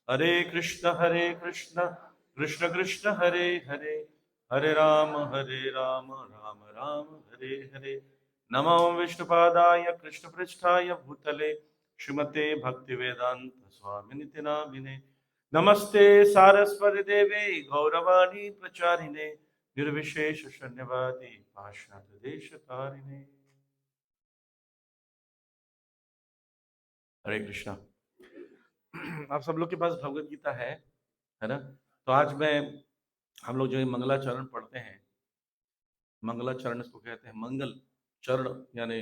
हरे कृष्ण कृष्ण कृष्ण हरे हरे, हरे राम राम राम हरे हरे। नमो विष्णुपादाय कृष्णपृष्ठाय भूतले श्रीमते भक्तिवेदांत स्वामिनिति नामिने। नमस्ते सारस्वती देवे गौरवाणी प्रचारिणे, निर्विशेष शून्यवादी पाश्चात्य देशतारिणे। हरे कृष्णा। आप सब लोग के पास भगवत गीता है ना? तो आज मैं हम लोग जो ये मंगलाचरण पढ़ते हैं, मंगलाचरण इसको कहते हैं, मंगल चरण यानी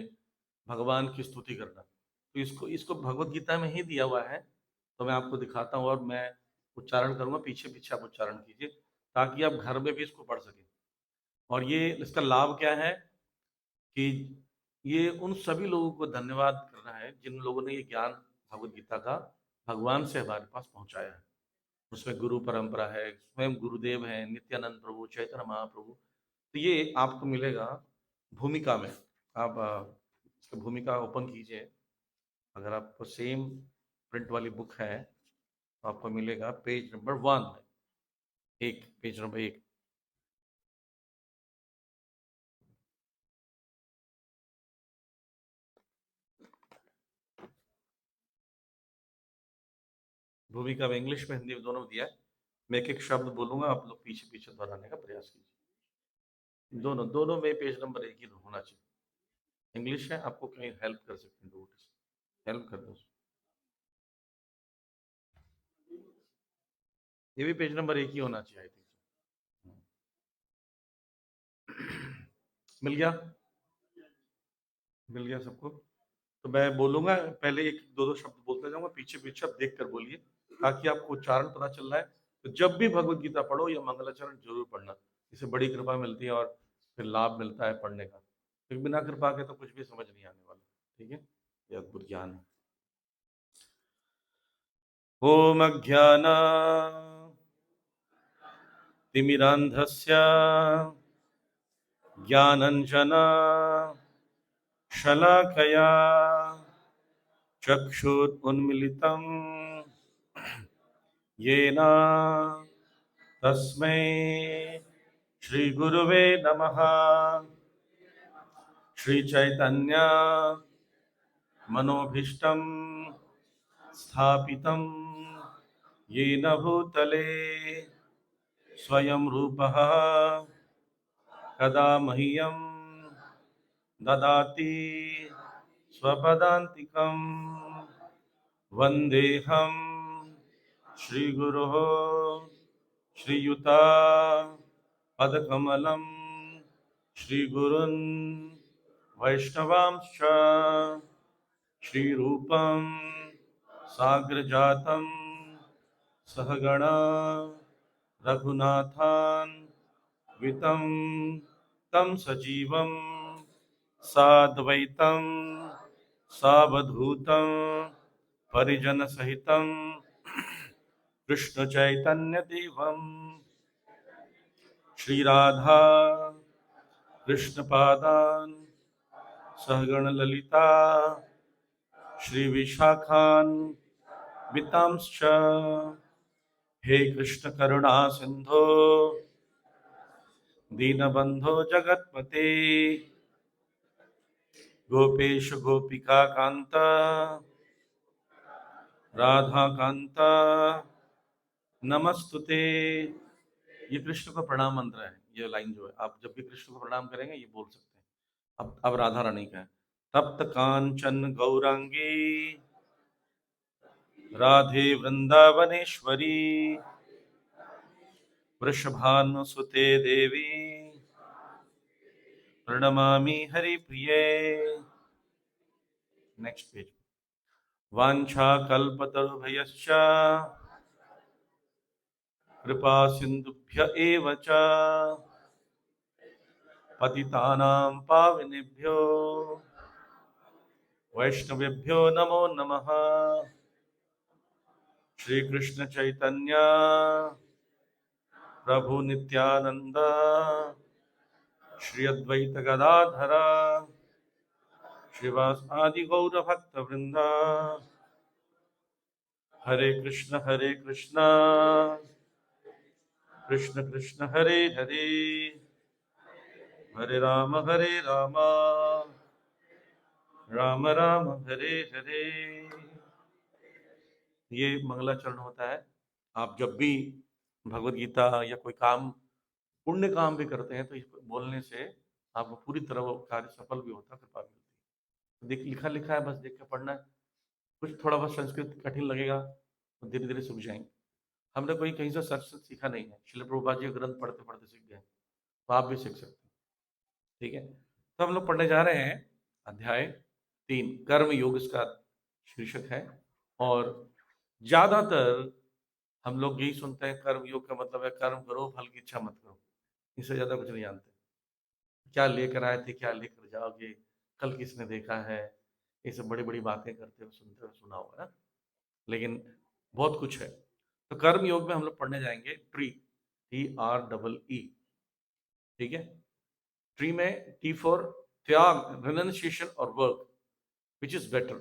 भगवान की स्तुति करना। तो इसको इसको भगवत गीता में ही दिया हुआ है। तो मैं आपको दिखाता हूँ और मैं उच्चारण करूंगा, पीछे पीछे आप उच्चारण कीजिए ताकि आप घर में भी इसको पढ़ सकें। और ये इसका लाभ क्या है कि ये उन सभी लोगों को धन्यवाद करना है जिन लोगों ने ये ज्ञान भगवत गीता का भगवान से हमारे पास पहुंचाया है। उसमें गुरु परंपरा है, स्वयं गुरुदेव है, नित्यानंद प्रभु, चैतन्य महाप्रभु। तो ये आपको मिलेगा भूमिका में। आप इसका भूमिका ओपन कीजिए। अगर आपको सेम प्रिंट वाली बुक है तो आपको मिलेगा पेज नंबर 1 में, पेज नंबर 1। भूमिका में इंग्लिश में हिंदी में दोनों दिया है। मैं एक एक शब्द बोलूंगा, आप लोग पीछे पीछे दोहराने का प्रयास कीजिए। दोनों दोनों में पेज नंबर 1 ही होना चाहिए। इंग्लिश है, आपको कहीं हेल्प कर सकते हैं, हेल्प कर दो। ये भी पेज नंबर 1 ही होना चाहिए आई थिंक। मिल गया? मिल गया सबको? तो मैं बोलूंगा, पहले एक दो दो शब्द बोलते जाऊंगा, पीछे पीछे आप देख कर बोलिए ताकि आपको उच्चारण पता चल रहा है। तो जब भी भगवत गीता पढ़ो या मंगलाचरण जरूर पढ़ना, इससे बड़ी कृपा मिलती है और फिर लाभ मिलता है पढ़ने का। फिर बिना कृपा के तो कुछ भी समझ नहीं आने वाला। ठीक है, ये अद्भुत ज्ञान है। ओम अज्ञान तिमिरांधस्य ज्ञानंजना शलाकया चक्षुरुन्मीलितं येन तस्मै श्रीगुरुवे नमः। श्रीचैतन्य मनोभीष्टं स्थापितं येन भूतले स्वयं रूपः कदा मह्यं ददाति स्वपदान्तिकं। वन्देऽहं श्रीगुरोः श्रीयुता पदकमलं श्रीगुरुन् वैष्णवांश्च श्रीरूपं साग्रजातं सहगणा रघुनाथान् वितं तं सजीवं साद्वैतं सावधूतं परिजनसहितं कृष्ण चैतन्य देवं श्री राधा कृष्ण पादान सहगण ललिता श्री विशाखान वितांश्च। हे कृष्ण करुणा सिंधो दीनबंधो जगतपते गोपेश गोपिका कांत राधा कांत नमस्तुते। ये कृष्ण का प्रणाम मंत्र है। ये लाइन जो है, आप जब भी कृष्ण को प्रणाम करेंगे ये बोल सकते हैं। अब राधा रानी का है। तप्त कांचन गौरांगी राधे वृंदावनेश्वरी वृषभानुसुते देवी प्रणमामि हरिप्रिये। Next page. वांछा कल्पतरुभ्यश्च कृपा सिंधुभ्य एव च पतितानां पावनेभ्यो वैष्णवेभ्यो नमो नमः। श्री कृष्ण चैतन्य प्रभु नित्यानंद श्री अद्वैत गदाधर श्रीवास आदि गौर भक्त वृंदा हरे कृष्णा कृष्ण कृष्ण हरे हरे, हरे राम राम राम हरे हरे। ये मंगलाचरण होता है। आप जब भी भगवत गीता या कोई काम, पुण्य काम भी करते हैं, तो इसको बोलने से आपको पूरी तरह वो कार्य सफल भी होता है, कृपा भी होती है। देख, लिखा लिखा है, बस देख के पढ़ना है। कुछ थोड़ा बहुत संस्कृत कठिन लगेगा तो धीरे धीरे सीख जाएंगे। हमने कोई कहीं से संस्कृत सीखा नहीं है, श्रील प्रभुपाद जी ग्रंथ पढ़ते पढ़ते सीख गए, तो आप भी सीख सकते हैं। ठीक है, तो हम लोग पढ़ने जा रहे हैं अध्याय 3, कर्म योग इसका शीर्षक है। और ज्यादातर हम लोग यही सुनते हैं, कर्म योग का मतलब है कर्म करो, फल की इच्छा मत करो। इससे ज्यादा कुछ नहीं जानते। क्या लेकर आए थे, क्या लेकर जाओगे, कल किसने देखा है, ये सब बड़ी बड़ी बातें करते हुए सुनते हुए सुना होगा ना। लेकिन बहुत कुछ है। तो कर्म योग में हम लोग पढ़ने जाएंगे TREE। ठीक है, ट्री में T फॉर त्याग, रिनंसिएशन और work, which is better.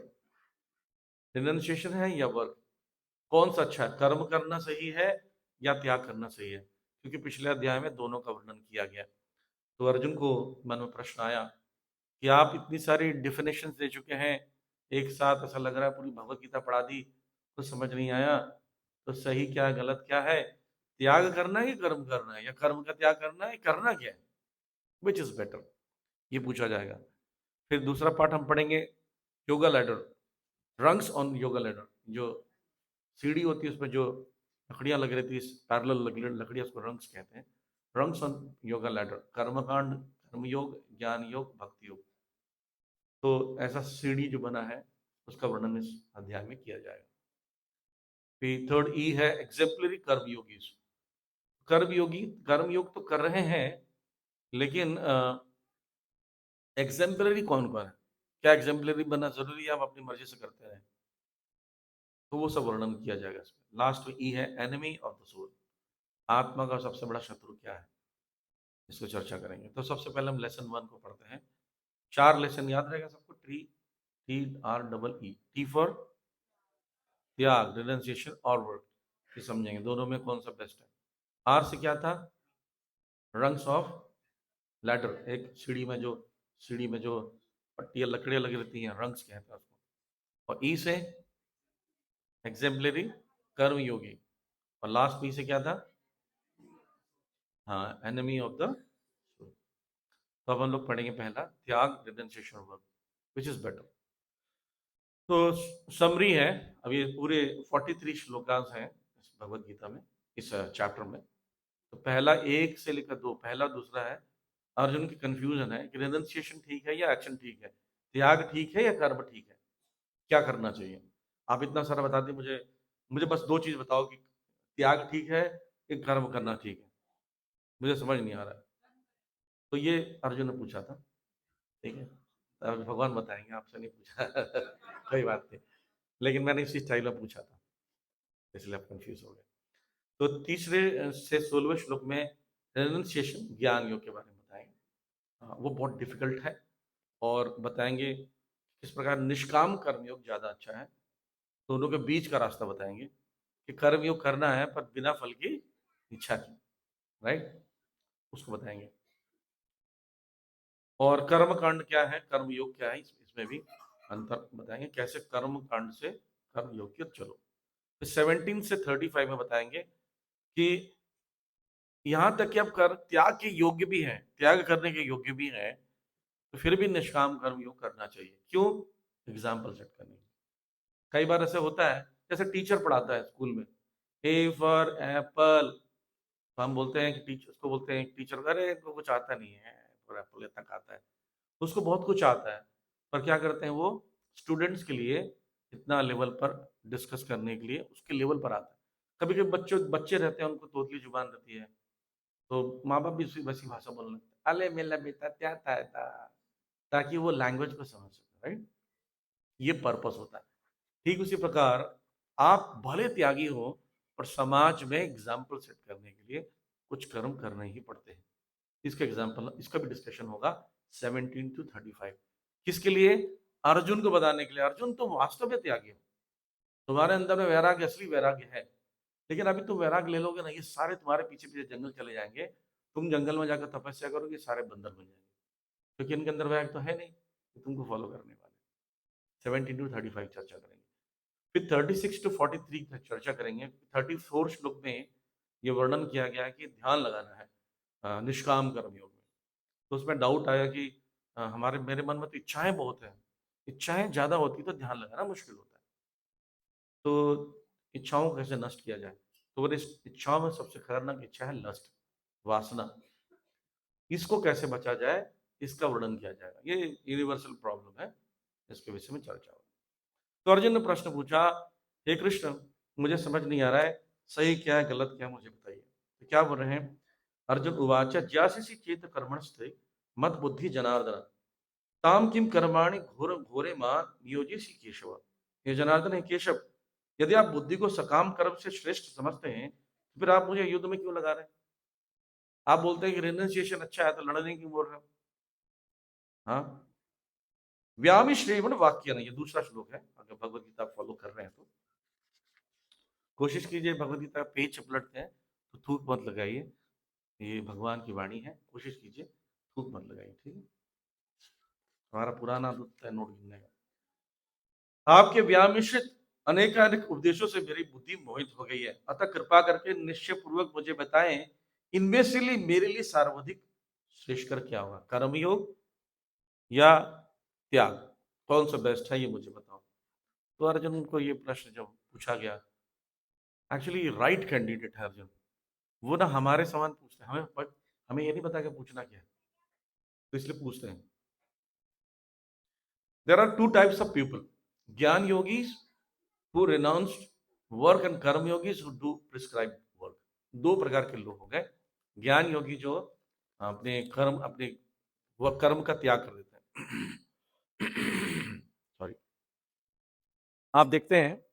Renunciation है या वर्क, कौन सा अच्छा है? कर्म करना सही है या त्याग करना सही है? क्योंकि पिछले अध्याय में दोनों का वर्णन किया गया। तो अर्जुन को मन में प्रश्न आया कि आप इतनी सारी डिफिनेशन दे चुके हैं, एक साथ ऐसा लग रहा है पूरी भगवत गीता पढ़ा दी, कुछ समझ नहीं आया। तो सही क्या है, गलत क्या है? त्याग करना है कि कर्म करना है, या कर्म का त्याग करना है, करना क्या है? विच इज बेटर, ये पूछा जाएगा। फिर दूसरा पार्ट हम पढ़ेंगे yoga ladder, rungs on yoga ladder. जो सीढ़ी होती है उसमें जो लकड़ियां लग रही थी, पैरेलल लकड़ियां, उसको रंग्स कहते हैं। रंग्स ऑन योगा लैडर, कर्मकांड, कर्म योग, ज्ञान योग, भक्ति योग। तो ऐसा सीढ़ी जो बना है उसका वर्णन इस अध्याय में किया जाएगा। फिर थर्ड E है एग्जेम्पलरी कर्म योगी। कर्म योगी, कर्म योग तो कर रहे हैं, लेकिन एग्जेम्पलरी कौन कौन है? क्या एग्जेम्पलरी बनना जरूरी है, आप अपनी मर्जी से करते हैं? तो वो सब वर्णन किया जाएगा इसमें। लास्ट में E है एनिमी ऑफ द सोल, आत्मा का सबसे बड़ा शत्रु क्या है, इसको चर्चा करेंगे। तो सबसे पहले हम लेसन 1 को पढ़ते हैं। 4 लेसन याद रहेगा सबको। TREE, T फॉर त्याग, रिनंसिएशन और वर्क, ये समझेंगे दोनों में कौन सा बेस्ट है। R से क्या था? रंग्स ऑफ लैडर, एक सीढ़ी में जो पट्टियां लकड़ियां लगी रहती हैं, रंग्स कहते हैं उसको। और E से एग्जेम्पलरी, कर्म योगी। और लास्ट P से क्या था? हाँ, एनिमी ऑफ द। तो अब हम लोग पढ़ेंगे पहला त्याग, renunciation, work, which is better. तो समरी है, अब ये पूरे 43 श्लोकांश हैं इस भगवत गीता में, इस चैप्टर में। तो पहला 1 से लेकर 2, पहला दूसरा है। अर्जुन की कंफ्यूजन है कि रिनंसिएशन ठीक है या एक्शन ठीक है, त्याग ठीक है या कर्म ठीक है, क्या करना चाहिए? आप इतना सारा बता दें मुझे, मुझे बस 2 चीज बताओ कि त्याग ठीक है कि कर्म करना ठीक है, मुझे समझ नहीं आ रहा है। तो ये अर्जुन ने पूछा था। ठीक है, अब भगवान बताएंगे, आपसे नहीं पूछा कोई बात नहीं, लेकिन मैंने इसी स्टाइल में पूछा था, इसलिए आप कंफ्यूज हो गए। तो तीसरे से 16वें श्लोक में रेनंसिएशन, ज्ञान योग के बारे में बताएंगे। वो बहुत डिफिकल्ट है, और बताएंगे किस प्रकार निष्काम कर्मयोग ज्यादा अच्छा है। दोनों के बीच का रास्ता बताएंगे कि कर्मयोग करना है पर बिना फल की इच्छा की, राइट, उसको बताएंगे। और कर्म कांड क्या है, कर्म योग क्या है, इसमें भी अंतर बताएंगे, कैसे कर्म कांड से कर्म योग की ओर चलो। 17 से 35 में बताएंगे कि यहां तक कि आप कर त्याग के योग्य भी हैं, त्याग करने के योग्य भी हैं, तो फिर भी निष्काम कर्म योग करना चाहिए। क्यों? एग्जाम्पल सेट करने। कई बार ऐसे होता है, जैसे टीचर पढ़ाता है स्कूल में, ए फॉर एप्पल, तो हम बोलते हैं कि टीचर, उसको बोलते हैं टीचर, अरे इनको कुछ आता नहीं है, फॉर एप्पल तक आता है, उसको बहुत कुछ आता है, पर क्या करते हैं वो स्टूडेंट्स के लिए इतना लेवल पर डिस्कस करने के लिए उसके लेवल पर आता है। कभी कभी बच्चे बच्चे रहते हैं, उनको तोतली जुबान रहती है, तो माँ बाप भी उसी वैसी भाषा बोलने लगते हैं, अले मेला बेटा क्या था था, ताकि वो लैंग्वेज को समझ सके, राइट। ये पर्पस होता है। ठीक उसी प्रकार आप भले त्यागी हो, पर समाज में एग्जाम्पल सेट करने के लिए कुछ कर्म करने ही पड़ते हैं। इसका एग्जाम्पल, इसका भी डिस्कशन होगा 17 to 35। किसके लिए? अर्जुन को बताने के लिए। अर्जुन तो वास्तव में त्यागी हो, तुम्हारे अंदर में वैराग्य, असली वैराग्य है, लेकिन अभी तुम वैराग्य ले लोगे ना, ये सारे तुम्हारे पीछे पीछे जंगल चले जाएंगे, तुम जंगल में जाकर तपस्या करोगे, सारे बंदर बन जाएंगे, क्योंकि इनके अंदर वैराग्य तो है नहीं कि तुमको फॉलो करने वाले। 17 to 35 चर्चा करेंगे, फिर 36 to 43 तक चर्चा करेंगे। 34 श्लोक में ये वर्णन किया गया है कि ध्यान लगाना है निष्काम कर्म योग में। तो उसमें डाउट आया कि हमारे मेरे मन में तो इच्छाएं बहुत हैं, इच्छाएं ज्यादा होती तो ध्यान लगाना मुश्किल होता है, तो इच्छाओं को कैसे नष्ट किया जाए? तो बोले इस इच्छाओं में सबसे खतरनाक इच्छा है लस्ट, वासना। इसको कैसे बचा जाए, इसका वर्णन किया जाएगा। ये यूनिवर्सल प्रॉब्लम है, इसके विषय में चर्चा होगी। तो अर्जुन ने प्रश्न पूछा, हे कृष्ण, मुझे समझ नहीं आ रहा है सही क्या है गलत क्या है, मुझे बताइए। तो क्या बोल रहे हैं? अर्जुन उवाच ज्यासी चेत कर्मणस्ते मत बुद्धि जनार्दन ताम किम कर्माणि घोर घोरे मां नियोजिसी केशव। ये जनार्दन है केशव, यदि आप बुद्धि को सकाम कर्म से श्रेष्ठ समझते हैं तो फिर आप मुझे युद्ध में क्यों लगा रहे हैं? आप बोलते हैं कि रेनुसिएशन अच्छा है, तो लड़ने क्यों बोल रहे हो? हाँ, व्यामी श्रेवण वाक्य नहीं, ये दूसरा श्लोक है, अगर भगवत गीता फॉलो कर रहे हैं तो कोशिश कीजिए भगवत गीता का पेज पलटते हैं तो थूक मत लगाइए, ये भगवान की वाणी है, कोशिश कीजिए थूक मत लगाइए, ठीक है? हमारा पुराना आदत है नोट गिनने का। आपके व्यामिश्रित अनेकानेक उपदेशों से मेरी बुद्धि मोहित हो गई है, अतः कृपा करके निश्चय पूर्वक मुझे बताएं, इनमें से मेरे लिए सर्वाधिक श्रेष्ठ क्या होगा, कर्मयोग या त्याग, कौन सा बेस्ट है ये मुझे बताओ। तो अर्जुन को ये प्रश्न जब पूछा गया, एक्चुअली राइट कैंडिडेट है अर्जुन, वो ना हमारे सवाल पूछते हैं, हमें ये नहीं पता कि पूछना क्या है, तो इसलिए पूछते हैं। There are two types of people, jnana yogis who renounced work and karma yogis who do prescribe work. दो प्रकार के लोग हो गए, ज्ञान योगी जो अपने कर्म, अपने वह कर्म का त्याग कर देते हैं। सॉरी, आप देखते हैं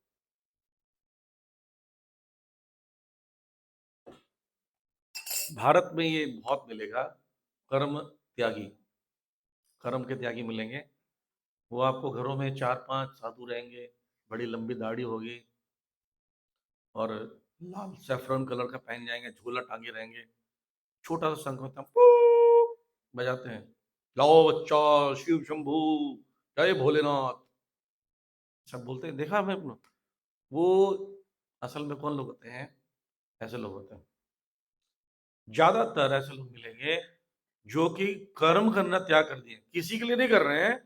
भारत में ये बहुत मिलेगा, कर्म त्यागी, कर्म के त्यागी मिलेंगे। वो आपको घरों में 4-5 साधु रहेंगे, बड़ी लंबी दाढ़ी होगी और लाल सैफरन कलर का पहन जाएंगे, झोला टांगे रहेंगे, छोटा सा शंख होता है, पू बजाते हैं, लाओ बच्चा शिव शंभू जय भोलेनाथ, सब बोलते हैं, देखा हमने अपना। वो असल में कौन लोग होते हैं? ऐसे लोग होते हैं, ज्यादातर ऐसे लोग मिलेंगे जो कि कर्म करना त्याग कर दिए, किसी के लिए नहीं कर रहे हैं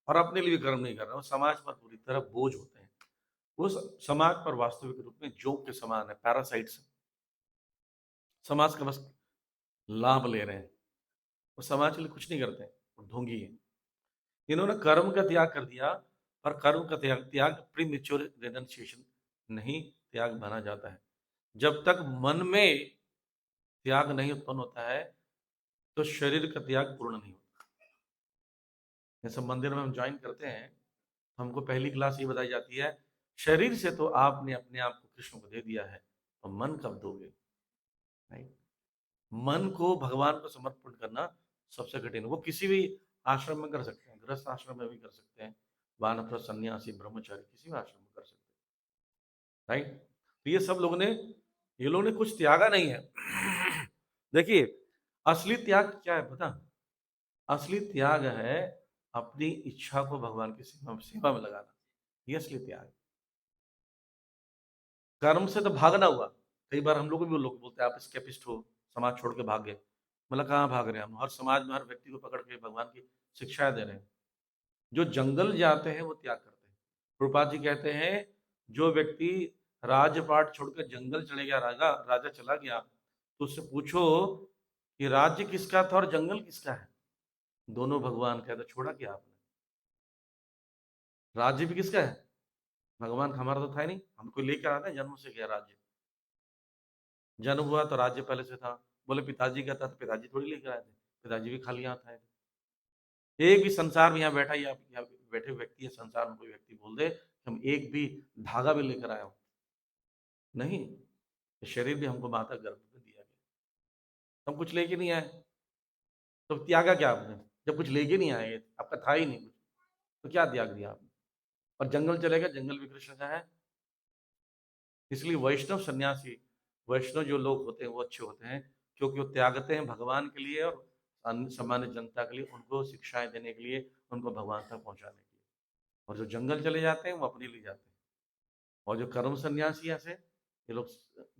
और अपने लिए भी कर्म नहीं कर रहे हैं, वो समाज पर पूरी तरह बोझ होते हैं। वो समाज पर वास्तविक रूप में जोक के समान है, पैरासाइट्स, समाज का बस लाभ ले रहे हैं, वो समाज के लिए कुछ नहीं करते, वो ढोंगी है। इन्होंने कर्म का त्याग कर दिया, पर कर्म का त्याग त्याग प्रीमेच्योर रेनंसिएशन नहीं त्याग माना जाता है। जब तक मन में त्याग नहीं उत्पन्न होता है तो शरीर का त्याग पूर्ण नहीं होता। जैसे मंदिर में हम ज्वाइन करते हैं, हमको पहली क्लास ये बताई जाती है, शरीर से तो आपने अपने आप को कृष्ण को दे दिया है, तो मन कब दोगे? नहीं, मन को भगवान को समर्पण करना सबसे कठिन है। वो किसी भी आश्रम में कर सकते हैं, गृहस्थ आश्रम में भी कर सकते हैं, वानप्रस्थ सन्यासी ब्रह्मचारी किसी भी आश्रम में कर सकते हैं, राइट? तो ये सब लोगों ने, ये लोगों ने कुछ त्यागा नहीं है। देखिए, असली त्याग क्या है पता? असली त्याग है अपनी इच्छा को भगवान की सेवा में लगाना, ये असली त्याग है। कर्म से तो भागना हुआ। कई बार हम लोग भी, लोग बोलते हैं आप स्केपिस्ट हो, समाज छोड़ के भाग गए। मतलब कहाँ भाग रहे हैं हम? हर समाज में हर व्यक्ति को पकड़ के भगवान की शिक्षाएं दे रहे हैं। जो जंगल जाते हैं वो त्याग करते हैं। प्रभुपाद जी कहते हैं, जो व्यक्ति राजपाट छोड़कर जंगल चले गया, राजा राजा चला गया, तो उससे पूछो कि राज्य किसका था और जंगल किसका है? दोनों भगवान का है, तो छोड़ा क्या आपने? राज्य भी किसका है? भगवान का, हमारा तो था ही नहीं, हमको लेकर आते हैं, जन्म से गया राज्य, जन्म हुआ तो राज्य पहले से था। बोले पिताजी का था, तो पिताजी थोड़ी लेकर आए थे, पिताजी भी खाली हाथ आए थे। एक भी संसार में यहाँ बैठा, यहाँ बैठे व्यक्ति या संसार में कोई व्यक्ति बोल दे कि हम एक भी धागा भी लेकर आए हो? नहीं, शरीर भी हमको माता गर्भ में दिया गया, हम कुछ लेके नहीं आए, तो त्यागा क्या आपने? जब कुछ लेके नहीं आए, आपका था ही नहीं कुछ, तो क्या त्याग दिया आपने? और जंगल चले गए, जंगल भी कृष्ण का है, इसलिए वैष्णव सन्यासी, वैष्णव जो लोग होते हैं वो अच्छे होते हैं, क्योंकि वो त्यागते हैं भगवान के लिए और सामान्य जनता के लिए, उनको शिक्षाएं देने के लिए, उनको भगवान तक पहुंचाने के लिए। और जो जंगल चले जाते हैं वो अपने लिए जाते हैं। और जो कर्म सन्यासी ऐसे, ये लोग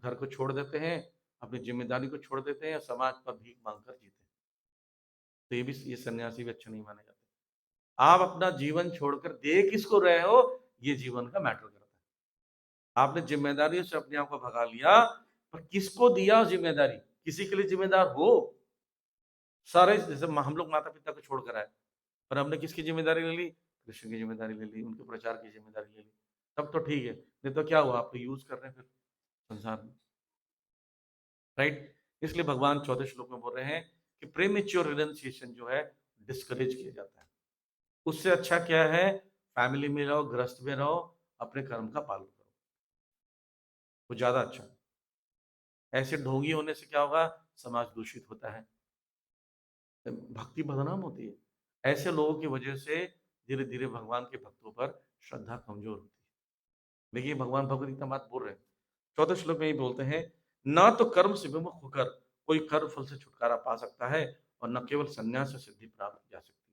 घर को छोड़ देते हैं, अपनी जिम्मेदारी को छोड़ देते हैं, समाज पर भीख मांगकर जीते हैं। तो ये सन्यासी भी अच्छे नहीं माने जाते। आप अपना जीवन छोड़कर दे किसको रहे हो, ये जीवन का मैटर करता है। आपने जिम्मेदारियों से अपने आप को भगा लिया, पर किसको दिया जिम्मेदारी, किसी के लिए जिम्मेदार हो। सारे जैसे हम लोग माता पिता को छोड़कर आए, पर हमने किसकी जिम्मेदारी ले ली, कृष्ण की जिम्मेदारी ले ली, उनके प्रचार की जिम्मेदारी ले ली, तब तो ठीक है। नहीं तो क्या हुआ, आपको यूज कर रहे हैं फिर संसार में, राइट। इसलिए भगवान 14 श्लोक में बोल रहे हैं कि प्रीमेच्योर रिनंसिएशन जो है डिस्करेज किया जाता है। उससे अच्छा क्या है, फैमिली में रहो, गृहस्थ में रहो, अपने कर्म का पालन करो, वो ज्यादा अच्छा है। ऐसे ढोंगी होने से क्या होगा, समाज दूषित होता है, भक्ति बदनाम होती है। ऐसे लोगों की वजह से धीरे धीरे भगवान के भक्तों पर श्रद्धा कमजोर होती है। देखिए भगवान भगवत गीता बात बोल रहे हैं, 14 श्लोक में ही बोलते हैं, ना तो कर्म से विमुख होकर कोई कर्म फल से छुटकारा पा सकता है, और न केवल संन्यास से सिद्धि प्राप्त की जा सकती है।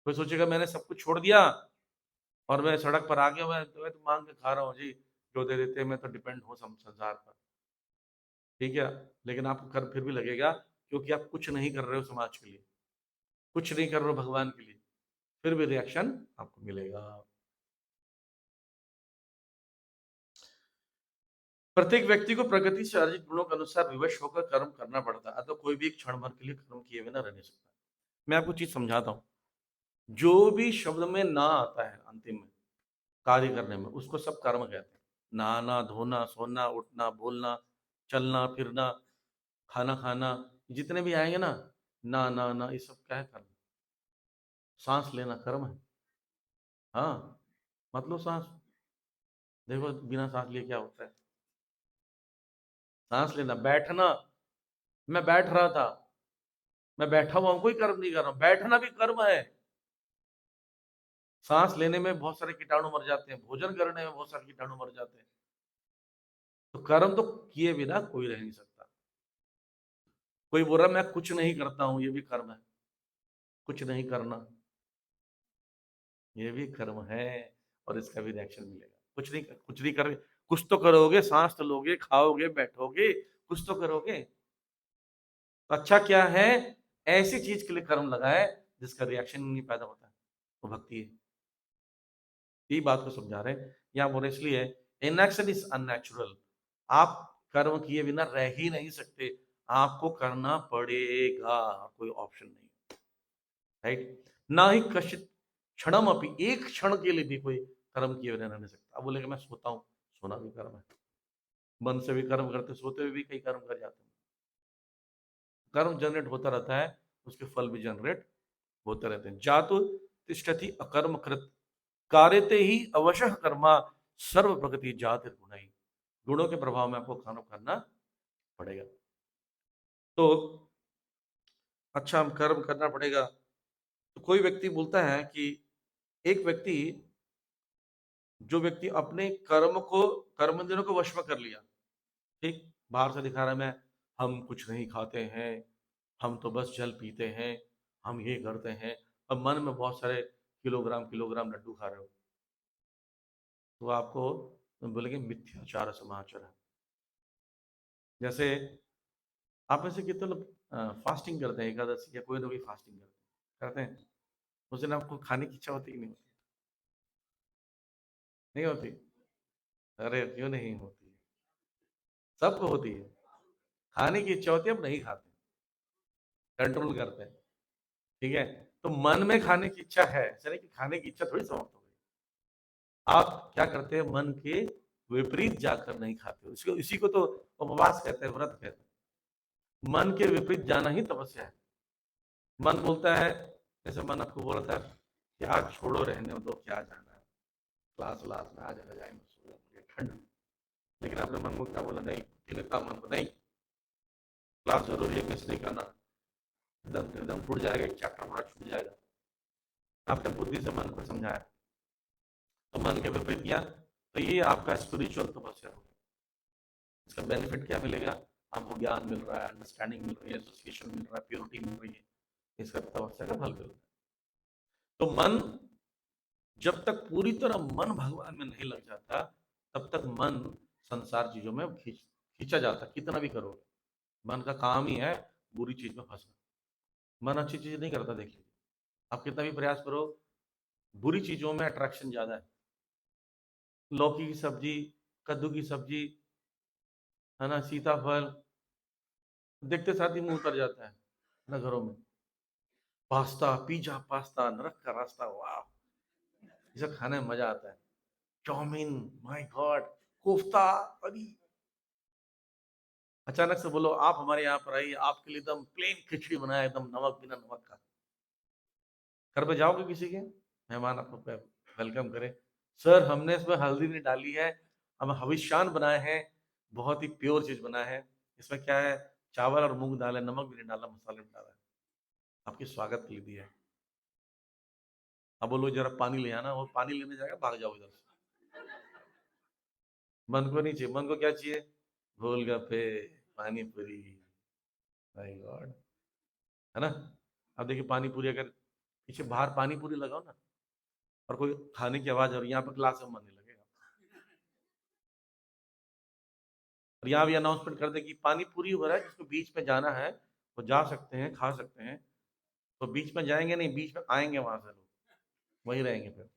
कोई सोचेगा मैंने सब कुछ छोड़ दिया और मैं सड़क पर आ गया, मैं तो मांग के खा रहा हूँ जी, जो दे देते हैं मैं तो डिपेंड हूँ संसार पर, ठीक है। लेकिन आपको कर्म फिर भी लगेगा, क्योंकि आप कुछ नहीं कर रहे हो समाज के लिए, कुछ नहीं कर रहे हो भगवान के लिए, फिर भी रिएक्शन आपको मिलेगा। प्रत्येक व्यक्ति को प्रकृति से अर्जित गुणों के अनुसार विवश होकर कर्म करना पड़ता है, अतः कोई भी एक क्षण भर के लिए कर्म किए बिना रह नहीं सकता। मैं आपको चीज समझाता हूँ, जो भी शब्द में ना आता है अंतिम में कार्य करने में, उसको सब कर्म कहते हैं। नहाना, धोना, सोना, उठना, बोलना, चलना फिरना, खाना खाना, जितने भी आएंगे ना, ये सब क्या है, कर्म। सांस लेना कर्म है। हाँ, मतलब सांस, देखो बिना सांस लिए क्या होता है, सांस लेना, बैठना, मैं बैठ रहा था, मैं बैठा हुआ हूं, कोई कर्म नहीं कर रहा हूं, बैठना भी कर्म है। सांस लेने में बहुत सारे कीटाणु मर जाते हैं, भोजन करने में बहुत सारे कीटाणु मर जाते हैं। तो कर्म तो किए बिना कोई रह नहीं सकता। कोई बोल रहा मैं कुछ नहीं करता हूं, ये भी कर्म है। कुछ नहीं करना, ये भी कर्म है, और इसका भी रिएक्शन मिलेगा। कुछ नहीं कर, कुछ तो करोगे, सांस तो लोगे, खाओगे, बैठोगे, कुछ तो करोगे। तो अच्छा क्या है, ऐसी चीज के लिए कर्म लगाए जिसका रिएक्शन नहीं पैदा होता है, वो भक्ति है। यही बात को समझा रहे हैं यहाँ बोले, इसलिए इनएक्शन इज अननेचुरल। आप कर्म किए बिना रह ही नहीं सकते, आपको करना पड़ेगा, कोई ऑप्शन नहीं, राइट। ना ही कशित क्षणम अपनी, एक क्षण के लिए भी कोई कर्म किए बिना रह नहीं सकता। अब बोलेगा मैं सोता हूँ, सोना भी कर्म है, मन से भी कर्म करते, सोते हुए भी कई कर्म कर जाते हैं। कर्म जनरेट होता रहता है, उसके फल भी जनरेट होते रहते हैं। जातु तिष्ठति अकर्म कृत कार्यते ही अवशः कर्मा सर्व प्रगति जाति गुणाई। गुणों के प्रभाव में आपको कर्म करना पड़ेगा। तो अच्छा, हम कर्म करना पड़ेगा। तो कोई व्यक्ति बोलता है कि एक व्यक्ति, जो व्यक्ति अपने कर्म इंद्रियों को वश में कर लिया, ठीक, बाहर से दिखा रहा है मैं, हम कुछ नहीं खाते हैं, हम तो बस जल पीते हैं, हम ये करते हैं, और मन में बहुत सारे किलोग्राम किलोग्राम लड्डू खा रहे हो, तो आपको बोलेंगे मिथ्याचार समाचार है। जैसे आप में से कितने लोग फास्टिंग करते हैं, एकादशी या कोई ना कोई फास्टिंग करते हैं, उस दिन आपको खाने की इच्छा होती कि नहीं होती? नहीं होती? अरे क्यों नहीं होती? सबको होती है, खाने की इच्छा होती है, अब नहीं खाते, कंट्रोल करते हैं, ठीक है। तो मन में खाने की इच्छा है, ऐसा नहीं कि खाने की इच्छा थोड़ी समाप्त हो गई। आप क्या करते हैं, मन के विपरीत जाकर नहीं खाते हो, इसको इसी को तो उपवास कहते हैं, व्रत कहते हैं। मन के विपरीत जाना ही तपस्या है। मन बोलता है, जैसे मन आपको बोलता है कि आज छोड़ो, रहने दो, क्या जाना है, क्लास व्लास में आज जाएंगे, ठंड। लेकिन आपने मन को क्या बोला, नहीं, इनका मन को नहीं, क्लास जरूरी है, मिस नहीं करना, एकदम एकदम टूट जाएगा, एक चैप्टर पूरा छूट जाएगा। आपने बुद्धि से मन को समझाया, तो मन के विपरीत किया, तो ये आपका स्पिरिचुअल तपस्या होगी। इसका बेनिफिट क्या मिलेगा? आपको ज्ञान मिल रहा है, अंडरस्टैंडिंग मिल रही है, एसोसिएशन मिल रहा है, प्योरिटी मिल रही है। इसका तपस्या का फल मिलता है। तो मन, जब तक पूरी तरह मन भगवान में नहीं लग जाता, तब तक मन संसार चीजों में खींचा जाता, कितना भी करोगे। मन का काम ही है बुरी चीज में फंसना। मन अच्छी चीज नहीं करता। देखिए, आप कितना भी प्रयास करो, बुरी चीजों में अट्रैक्शन ज्यादा है। लौकी की सब्जी, कद्दू की सब्जी, है ना, सीताफल, देखते साथ ही मुंह उतर जाता है ना घरों में। पास्ता, पिज्जा, पास्ता, नरक का रास्ता, वाह, ये सब खाने में मजा आता है। चाउमीन, माय गॉड, कोफ्ता, अरे अचानक से बोलो आप हमारे यहाँ पर आइए, आपके लिए एकदम प्लेन खिचड़ी बनाया, एकदम नमक बिना नमक का। घर पे जाओगे किसी के, मेहमान आपको वेलकम करे, सर हमने इसमें हल्दी नहीं डाली है, हम हविष्यान बनाए हैं, बहुत ही प्योर चीज बना है, इसमें क्या है, चावल और मूंग दाल है, नमक भी नहीं डाला, मसाले नहीं डाला है, आपके स्वागत के लिए दिया है। अब बोलो जरा पानी ले आना, वो पानी लेने जाएगा, भाग जाओ इधर से। मन को नहीं चाहिए, मन को क्या चाहिए? गोलगप्पे, पानी पूरी, माय गॉड, है ना। अब देखिए पानी पूरी, अगर पीछे बाहर पानी पूरी लगाओ ना, और कोई खाने की आवाज और यहाँ पर क्लास में मन नहीं लगेगा। और यहाँ भी अनाउंसमेंट कर दे कि पानी पूरी हो रहा है, जिसको बीच में जाना है वो जा सकते हैं, खा सकते हैं। तो बीच में जाएंगे नहीं, बीच में आएंगे, वहां से लोग वहीं रहेंगे फिर।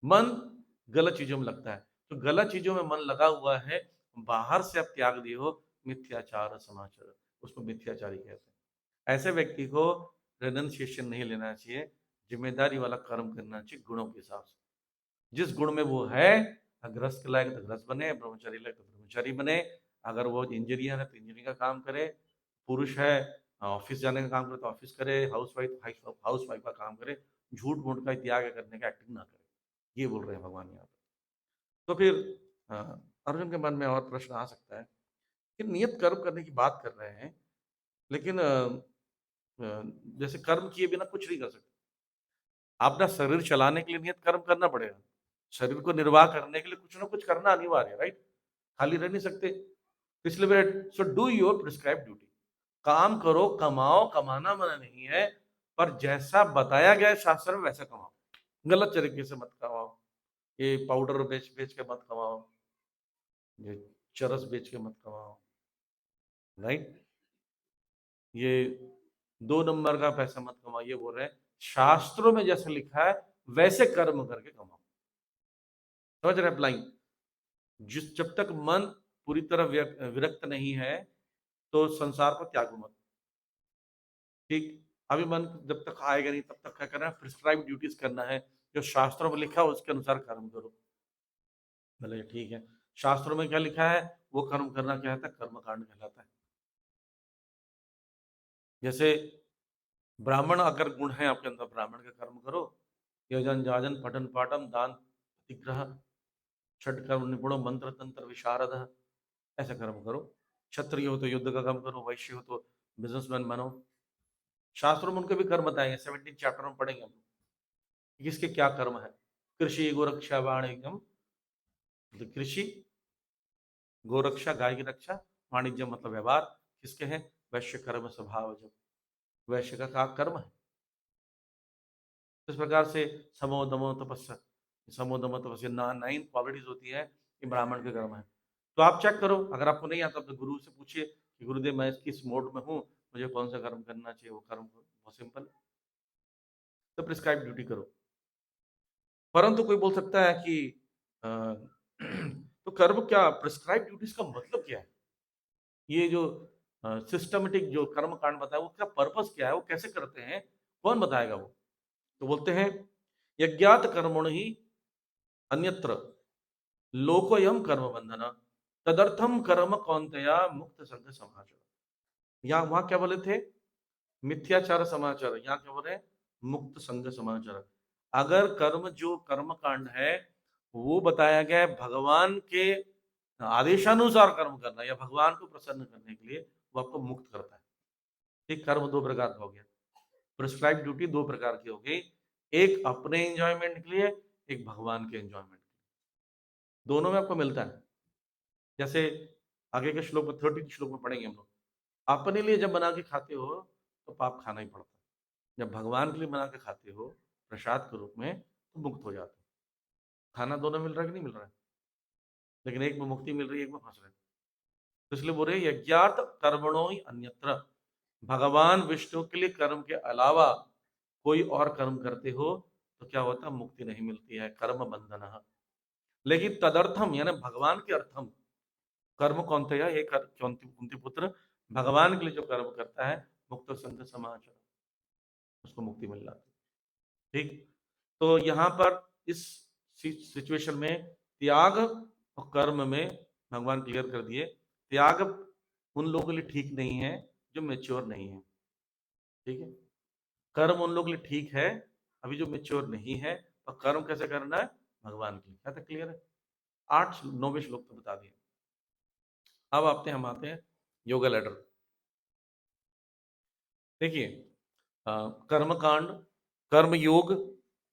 मन गलत चीजों में लगता है, तो गलत चीजों में मन लगा हुआ है, बाहर से आप त्याग दिए हो, मिथ्याचार समाचार, उसको मिथ्याचारी कहते हैं। ऐसे व्यक्ति को रेनंसिएशन नहीं लेना चाहिए, जिम्मेदारी वाला कर्म करना चाहिए गुणों के हिसाब से। जिस गुण में वो है, गृहस्थ लायक तो गृहस्थ बने, ब्रह्मचारी लायक तो ब्रह्मचारी बने। अगर वो इंजीनियर है तो इंजीनियरिंग का काम करे, पुरुष है ऑफिस जाने का काम करे तो ऑफिस करे, हाउस वाइफ का काम करे, झूठ मूठ का त्याग करने का एक्टिंग ना करे, ये बोल रहे हैं भगवान यहाँ पर। तो फिर अ, अर्जुन के मन में और प्रश्न आ सकता है कि नियत कर्म करने की बात कर रहे हैं, लेकिन जैसे कर्म किए बिना कुछ नहीं कर सकते। अपना शरीर चलाने के लिए नियत कर्म करना पड़ेगा, शरीर को निर्वाह करने के लिए कुछ ना कुछ करना अनिवार्य है, राइट। खाली रह नहीं सकते। इसलिए so do your prescribe duty, काम करो, कमाओ, कमाना मना नहीं है, पर जैसा बताया गया है शास्त्र में वैसा कमाओ। गलत तरीके से मत कमाओ, ये पाउडर बेच बेच के मत कमाओ, ये चरस बेच के मत कमाओ, राइट। ये 2 नंबर का पैसा मत कमाओ, ये बोल रहे हैं शास्त्रों में जैसा लिखा है वैसे कर्म करके कमाओ। समझ रहे अप्लाई? जिस जब तक मन पूरी तरह विरक्त नहीं है, तो संसार को त्यागो मत। ठीक, अभी मन जब तक आएगा नहीं तब तक क्या करना है? प्रिस्क्राइब ड्यूटीज करना है, जो शास्त्रों में लिखा है उसके अनुसार कर्म करो। बोले ठीक है, शास्त्रों में क्या लिखा है वो कर्म करना क्या है? कर्म कांड कहलाता है। जैसे ब्राह्मण अगर गुण है आपके अंदर, ब्राह्मण का कर्म करो, यजन जाजन पठन पाठम दान प्रतिग्रह, छठ कर्म निपुणो मंत्र तंत्र विशारद, ऐसा कर्म करो। क्षत्रिय हो तो युद्ध का कर्म करो, वैश्य हो तो बिजनेसमैन बनो। शास्त्रों में उनके भी कर्म बताएंगे, 17 चैप्टर में पढ़ेंगे हम लोग किसके क्या कर्म है। कृषि गोरक्षा वाणिज्यम, तो कृषि, गोरक्षा गाय की रक्षा, वाणिज्य मतलब व्यवहार किसके हैं? वैश्य कर्म स्वभाव, जब वैश्य का कर्म है। इस प्रकार से समो दमो तपस्या, समो दमो तपस्या 9 क्वालिटीज होती है, ये ब्राह्मण के कर्म है। तो आप चेक करो, अगर आपको नहीं आता तो गुरु से पूछिए कि गुरुदेव मैं किस मोड में हूँ, मुझे कौन सा कर्म करना चाहिए, वो कर्म करो, बहुत सिंपल। तो प्रिस्क्राइब ड्यूटी करो। परंतु कोई बोल सकता है कि अ, तो कर्म क्या, प्रिस्क्राइब ड्यूटीज का मतलब क्या है? ये जो सिस्टमेटिक जो कर्म कांड बताया वो क्या पर्पस क्या है, वो कैसे करते हैं, कौन बताएगा वो? तो बोलते हैं यज्ञात कर्मण ही अन्यत्र लोकोयम कर्म बंधन, तदर्थम कर्म कौन्तेया मुक्त संग समाचार। यहाँ वहां क्या बोले थे? मिथ्याचार समाचार, यहाँ क्या बोले? मुक्त संग समाचार। अगर कर्म जो कर्म कांड है वो बताया गया है भगवान के आदेशानुसार कर्म करना या भगवान को प्रसन्न करने के लिए, वो आपको मुक्त करता है। ठीक, कर्म 2 प्रकार का हो गया, प्रिस्क्राइब ड्यूटी 2 प्रकार की हो गई, एक अपने एंजॉयमेंट के लिए, एक भगवान के एंजॉयमेंट के लिए। दोनों में आपको मिलता है। जैसे आगे के श्लोक में 13 श्लोक में पढ़ेंगे हम लोग, अपने लिए जब बना के खाते हो तो पाप खाना ही पड़ता है, जब भगवान के लिए बना के खाते हो प्रसाद के रूप में तो मुक्त हो जाते हो। खाना दोनों मिल रहा है कि नहीं मिल रहा है, लेकिन एक में मुक्ति मिल रही है, एक में फंस रहे हैं। तो इसलिए बोल रहे यज्ञार्थ कर्मणो ही अन्यत्र, भगवान विष्णु के लिए कर्म के अलावा कोई और कर्म करते हो तो क्या होता है, मुक्ति नहीं मिलती है, कर्म बंधन। लेकिन तदर्थम यानी भगवान के अर्थम कर्म कौन थे, ये कुंती पुत्र भगवान के लिए जो कर्म करता है मुक्त संत समाचार, उसको मुक्ति मिल जाती है। ठीक, तो यहाँ पर इस सिचुएशन में त्याग और कर्म में भगवान क्लियर कर दिए, त्याग उन लोगों के लिए ठीक नहीं है जो मेच्योर नहीं है। ठीक है, कर्म उन लोगों के लिए ठीक है अभी जो मेच्योर नहीं है, और कर्म कैसे करना है, भगवान के लिए। क्या तक क्लियर है? 8 9वें श्लोक तो बता दिए। अब हम आते हैं योगा लेटर। देखिए, कर्म कांड, कर्म योग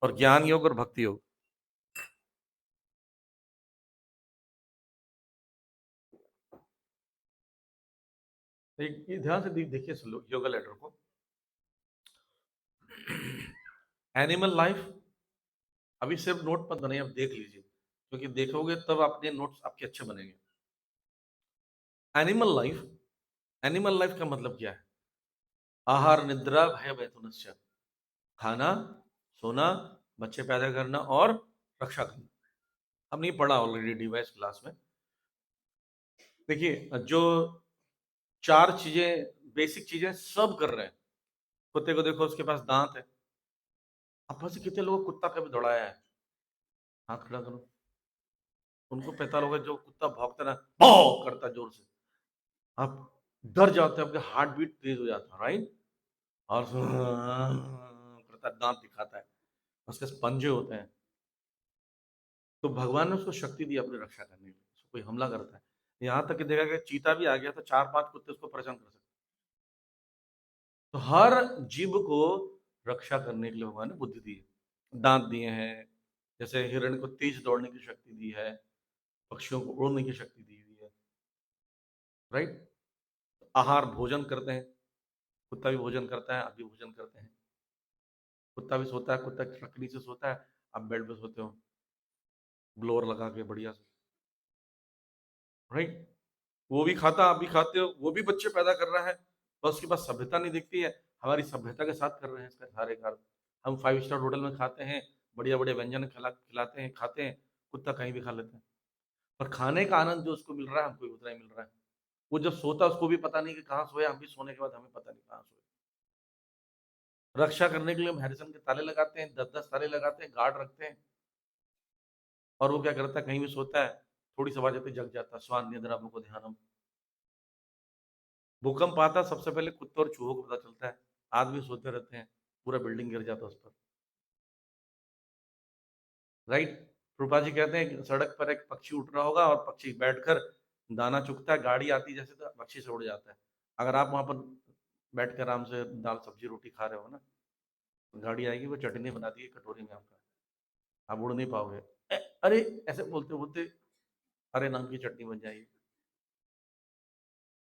और ज्ञान योग और भक्ति योग। ये ध्यान से देखिए योगा लेटर को। एनिमल लाइफ, अभी सिर्फ नोट मत बनाइए, आप देख लीजिए, क्योंकि देखोगे तब अपने नोट्स आपके अच्छे बनेंगे। एनिमल लाइफ, एनिमल लाइफ का मतलब क्या है, आहार निद्रा भय मैथुनस्य, खाना, सोना, बच्चे पैदा करना और रक्षा करना। हमने ये पढ़ा ऑलरेडी डिवाइस क्लास में। देखिए, जो 4 चीजें, बेसिक चीजें सब कर रहे हैं। कुत्ते को देखो, उसके पास दांत है। अब से कितने लोगों को कुत्ता कभी दौड़ाया है, हाथ खड़ा करो। उनको पता होगा, जो कुत्ता भौंकता ना, भौं करता जोर से, आप डर जाते हैं, आपके हार्ट बीट तेज हो जाता है, राइट। और करता है, दांत दिखाता है, उसके पंजे होते हैं। तो भगवान ने उसको शक्ति दी अपनी रक्षा करने की। उसको कोई हमला करता है, यहाँ तक कि देखा कि चीता भी आ गया तो 4 5 कुत्ते उसको परेशान कर सकते। तो हर जीव को रक्षा करने के लिए भगवान ने बुद्धि दी है, दांत दिए हैं। जैसे हिरण को तेज दौड़ने की शक्ति दी है, पक्षियों को उड़ने की शक्ति दी हुई है, राइट। आहार भोजन करते हैं, कुत्ता भी भोजन करता है, आप भी भोजन करते हैं। कुत्ता भी सोता है, कुत्ता लकड़ी से सोता है, आप बेड पे सोते हो ब्लोअर लगा के बढ़िया से, राइट। वो भी खाता, आप भी खाते हो, वो भी बच्चे पैदा कर रहा है, बस उसके पास सभ्यता नहीं दिखती है। हमारी सभ्यता के साथ कर रहे हैं इसका सारे कार्य। हम 5 स्टार होटल में खाते हैं, बढ़िया बढ़िया व्यंजन खिलाते हैं, खाते हैं। कुत्ता कहीं भी खा लेते हैं, पर खाने का आनंद जो उसको मिल रहा है हमको भी उतना ही मिल रहा है। वो जब सोता है उसको भी पता नहीं कि कहाँ सोया, हम भी सोने के बाद हमें पता नहीं कहाँ सोए। रक्षा करने के लिए हम हैरिसन के ताले लगाते हैं, 10 10 ताले लगाते हैं, गार्ड रखते हैं। और वो क्या करता है, कहीं भी सोता है, थोड़ी सी आवाज आती है, जग जाता है, स्वान निद्रा को ध्यानम। भूकंप आता है, सबसे पहले कुत्ते और चूहों को पता चलता है, आदमी सोते रहते हैं, पूरा बिल्डिंग गिर जाता है उस पर, राइट। रूपा जी कहते हैं सड़क पर एक पक्षी उठ रहा होगा और पक्षी बैठकर दाना चुगता है, गाड़ी आती जैसे तो पक्षी से उड़ जाता है। अगर आप वहां पर बैठ कर आराम से दाल सब्जी रोटी खा रहे हो ना, गाड़ी आएगी, वो चटनी बना दी कटोरी में आपका, आप उड़ नहीं पाओगे। अरे ऐसे बोलते बोलते अरे नाम की चटनी बन जाएगी।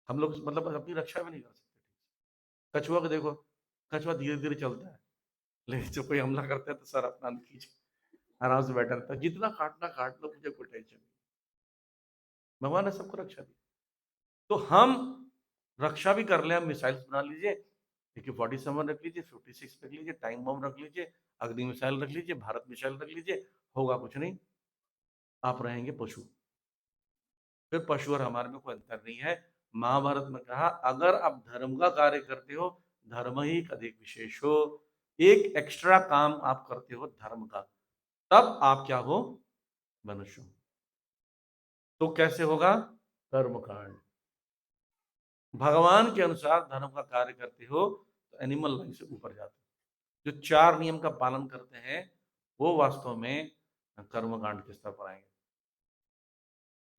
हम लोग मतलब अपनी रक्षा भी नहीं कर सकते। कछुआ को देखो, कछुआ धीरे धीरे चलता है, लेकिन जो कोई हमला करता है तो सर अपना खींच आराम से बैठा रहता है, जितना काटना काट लो, मुझे कोई टेंशन नहीं। भगवान ने सबको रक्षा दी, तो हम रक्षा भी कर ले। हम मिसाइल्स बना लीजिए, AK-47 रख लीजिए, 56 रख लीजिए, टाइम बम रख लीजिए, अग्नि मिसाइल रख लीजिए, भारत मिसाइल रख लीजिए, होगा कुछ नहीं। आप रहेंगे पशु। फिर पशु और हमारे में कोई अंतर नहीं है। महाभारत में कहा, अगर आप धर्म का कार्य करते हो, धर्म ही अधिक विशेष हो, एक एक्स्ट्रा काम आप करते हो धर्म का, तब आप क्या हो, मनुष्य हो। तो कैसे होगा, कर्म कांड, भगवान के अनुसार धर्म का कार्य करते हो तो एनिमल लाइफ से ऊपर जाते हो। जो 4 नियम का पालन करते हैं वो वास्तव में कर्मकांड के स्तर पर आएंगे।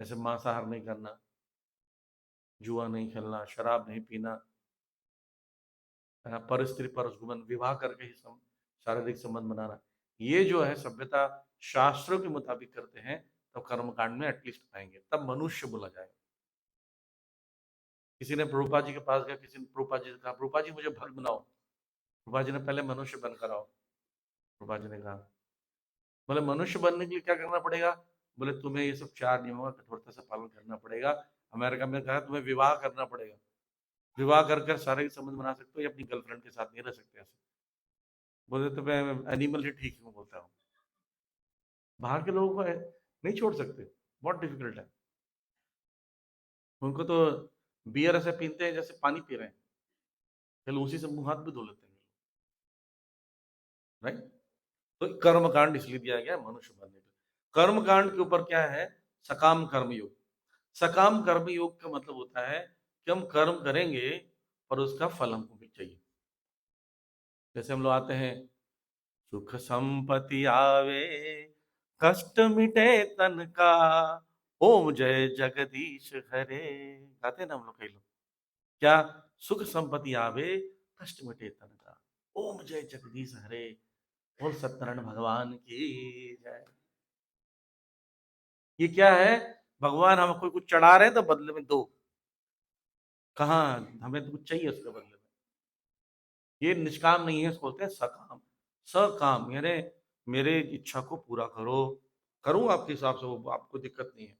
जैसे मांसाहार नहीं करना, जुआ नहीं खेलना, शराब नहीं पीना, पर स्त्री परसगुमन, विवाह करके ही शारीरिक संबंध बनाना, ये जो है सभ्यता शास्त्रों के मुताबिक करते हैं तब कर्म कांड में एटलीस्ट पाएंगे, तब मनुष्य बोला जाएगा। किसी ने प्रभुपा जी के पास गया, किसी ने प्रभुपा जी से कहा प्रभुपा जी मुझे भक्त बनाओ। प्रभुपा जी ने पहले मनुष्य बनकर आओ। प्रभुपा जी ने कहा, बोले मनुष्य बनने के लिए क्या करना पड़ेगा? बोले तुम्हें ये सब 4 नियमों का कठोरता से पालन करना पड़ेगा। अमेरिका में कहा तुम्हें विवाह करना पड़ेगा, विवाह कर कर शारीरिक संबंध बना सकते हो, या अपनी गर्लफ्रेंड के साथ नहीं रह सकते ऐसे। बोले तो मैं एनिमल ही ठीक हूँ, बोलता हूँ। बाहर के लोगों को नहीं छोड़ सकते, बहुत डिफिकल्ट है। उनको तो बियर ऐसे पीते हैं जैसे पानी पी रहे हैं, चलो उसी से मुंह हाथ भी धो लेते हैं, राइट। तो कर्म कांड इसलिए दिया गया मनुष्य बनने के। कर्म कांड के ऊपर क्या है? सकाम कर्म योग। सकाम कर्म योग का मतलब होता है कि हम कर्म करेंगे और उसका फल हमको भी चाहिए। जैसे हम लोग आते हैं, सुख संपत्ति आवे कष्ट मिटे तन का, ओम जय जगदीश हरे, गाते हैं ना हम लोग कई लोग। क्या? सुख संपत्ति आवे कष्ट मिटे तन का, ओम जय जगदीश हरे, बोल सत्यनारायण भगवान की जय। ये क्या है? भगवान हमको कुछ चढ़ा रहे हैं तो बदले में दो। कहा हमें तो कुछ चाहिए उसके बदले में। ये निष्काम नहीं है, इसको बोलते हैं सकाम। सकाम यानी मेरे इच्छा को पूरा करो, करूँ आपके हिसाब से, वो आपको दिक्कत नहीं है।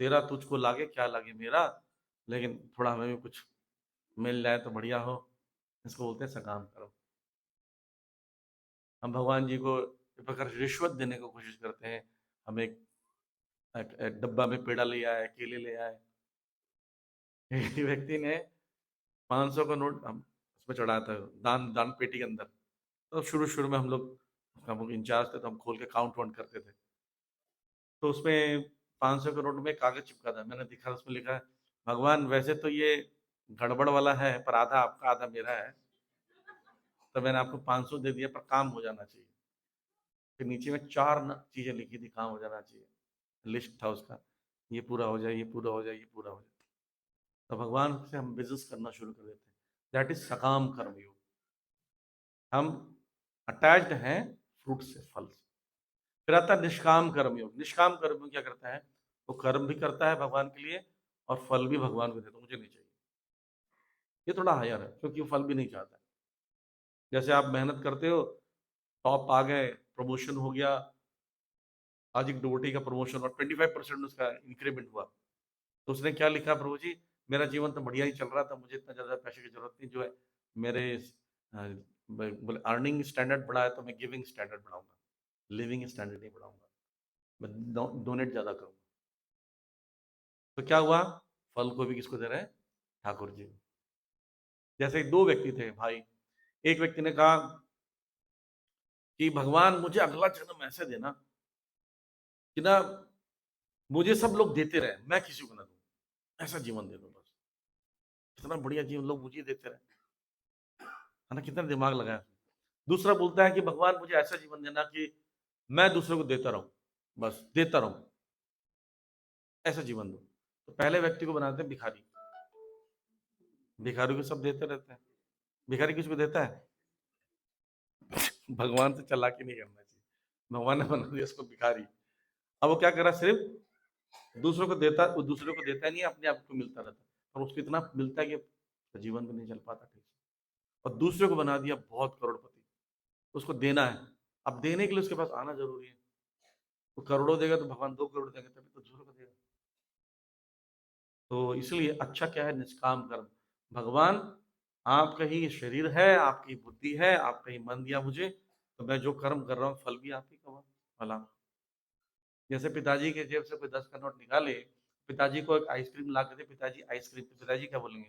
तेरा तुझको लागे क्या लागे मेरा, लेकिन थोड़ा हमें भी कुछ मिल जाए तो बढ़िया हो। इसको बोलते हैं सकाम करो। हम भगवान जी को एक प्रकार से रिश्वत देने की कोशिश करते हैं। हम एक डब्बा में पेड़ा ले आए, केले ले आए। एक व्यक्ति ने 500 का नोट हम उसमें चढ़ाया था, दान दान पेटी के अंदर। तो शुरू शुरू में हम लोग इंचार्ज थे, तो हम खोल के काउंट वाउंट करते थे। तो उसमें 500 के नोट में कागज चिपका था, मैंने देखा उसमें लिखा है, भगवान वैसे तो ये गड़बड़ वाला है, पर आधा आपका आधा मेरा है, तो मैंने आपको 500 दे दिया, पर काम हो जाना चाहिए। फिर नीचे में 4 चीजें लिखी थी, काम हो जाना चाहिए, लिस्ट था उसका, ये पूरा हो जाए, ये पूरा हो जाए, ये पूरा हो जाए। तो भगवान से हम बिजनेस करना शुरू कर देते हैं। दैट इज सकाम कर्मयोग। हम अटैच्ड हैं फ्रूट से, फल से। फिर आता है निष्काम कर्मयोग। निष्काम कर्मयोग क्या करता है? वो कर्म भी करता है भगवान के लिए, और फल भी भगवान को देता है, मुझे नहीं चाहिए। ये थोड़ा हायर है, क्योंकि वो फल भी नहीं चाहता है। जैसे आप मेहनत करते हो, टॉप आ गए, प्रमोशन हो गया, आज एक डिवोटी का प्रमोशन और 25% उसका इंक्रीमेंट हुआ, तो उसने क्या लिखा, प्रभु जी मेरा जीवन तो बढ़िया ही चल रहा था, मुझे इतना ज्यादा पैसे की जरूरत नहीं, जो है मेरे बोले अर्निंग स्टैंडर्ड बढ़ा है तो मैं गिविंग स्टैंडर्ड बढ़ाऊंगा, लिविंग स्टैंडर्ड नहीं बढ़ाऊंगा, मैं डोनेट ज्यादा करूंगा। तो क्या हुआ? फल को भी किसको दे रहे हैं? ठाकुर जी। जैसे 2 व्यक्ति थे भाई, एक व्यक्ति ने कहा कि भगवान मुझे अगला जन्म ऐसे देना कि ना मुझे सब लोग देते रहे, मैं किसी को ना दूं, ऐसा जीवन दे दो बस, कितना बढ़िया जीवन लोग मुझे देते रहे, है ना, कितना दिमाग लगाया। दूसरा बोलता है कि भगवान मुझे ऐसा जीवन देना कि मैं दूसरों को देता रहूं, बस देता रहूं, ऐसा जीवन दो। तो पहले व्यक्ति को बनाते हैं भिखारी। भिखारी को सब देते रहते हैं। भिखारी किसको देता है? भगवान से चालाकी नहीं करना चाहिए, भगवान ने बना दिया उसको भिखारी। अब वो क्या कर रहा है? सिर्फ दूसरों को देता, वो दूसरों को देता नहीं है, अपने आप को मिलता रहता है, और उसको इतना मिलता है कि जीवन भी नहीं चल पाता ठीक से। और दूसरे को बना दिया बहुत करोड़पति, उसको देना है। अब देने के लिए उसके पास आना जरूरी है। तो करोड़ों देगा तो भगवान 2 करोड़ देंगे, तभी तो दूसरों को देगा। तो इसलिए अच्छा क्या है? निष्काम कर्म। भगवान आपका ही शरीर है, आपकी बुद्धि है, आपका ही मन दिया मुझे, तो मैं जो कर्म कर रहा हूँ फल भी आप ही का भला। जैसे पिताजी के जेब से कोई 10 का नोट निकाले, पिताजी को एक आइसक्रीम ला के दे, पिताजी आइसक्रीम, तो पिताजी क्या बोलेंगे?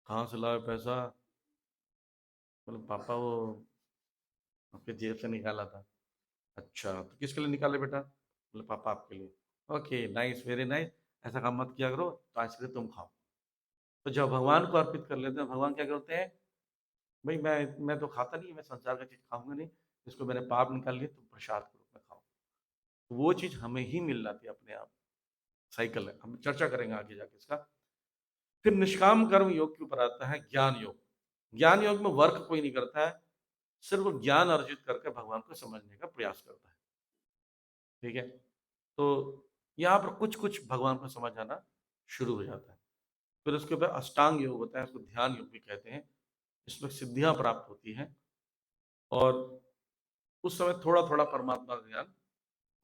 कहाँ से लाए पैसा? बोले पापा वो आपके जेब से निकाला था। अच्छा तो किसके लिए निकाले बेटा? बोले पापा आपके लिए। ओके नाइस, वेरी नाइस, ऐसा काम मत किया करो, तो आइसक्रीम तुम खाओ। तो जब भगवान को अर्पित कर लेते हैं, भगवान क्या करते हैं? भाई मैं तो खाता नहीं, मैं संसार का चीज खाऊंगा नहीं, इसको मैंने पाप निकाल लिया, तुम प्रसाद के रूप में खाओ। तो वो चीज हमें ही मिल जाती है अपने आप। साइकिल है, हम चर्चा करेंगे आगे जाके इसका। फिर निष्काम कर्म योग के ऊपर आता है ज्ञान योग। ज्ञान योग में वर्क कोई नहीं करता है, सिर्फ ज्ञान अर्जित करके भगवान को समझने का प्रयास करता है। ठीक है। तो यहाँ पर कुछ कुछ भगवान को समझ आना शुरू हो जाता है। फिर उसके बाद अष्टांग योग होता है, उसको ध्यान योग भी कहते हैं। इसमें सिद्धियां प्राप्त होती हैं और उस समय थोड़ा थोड़ा परमात्मा का ज्ञान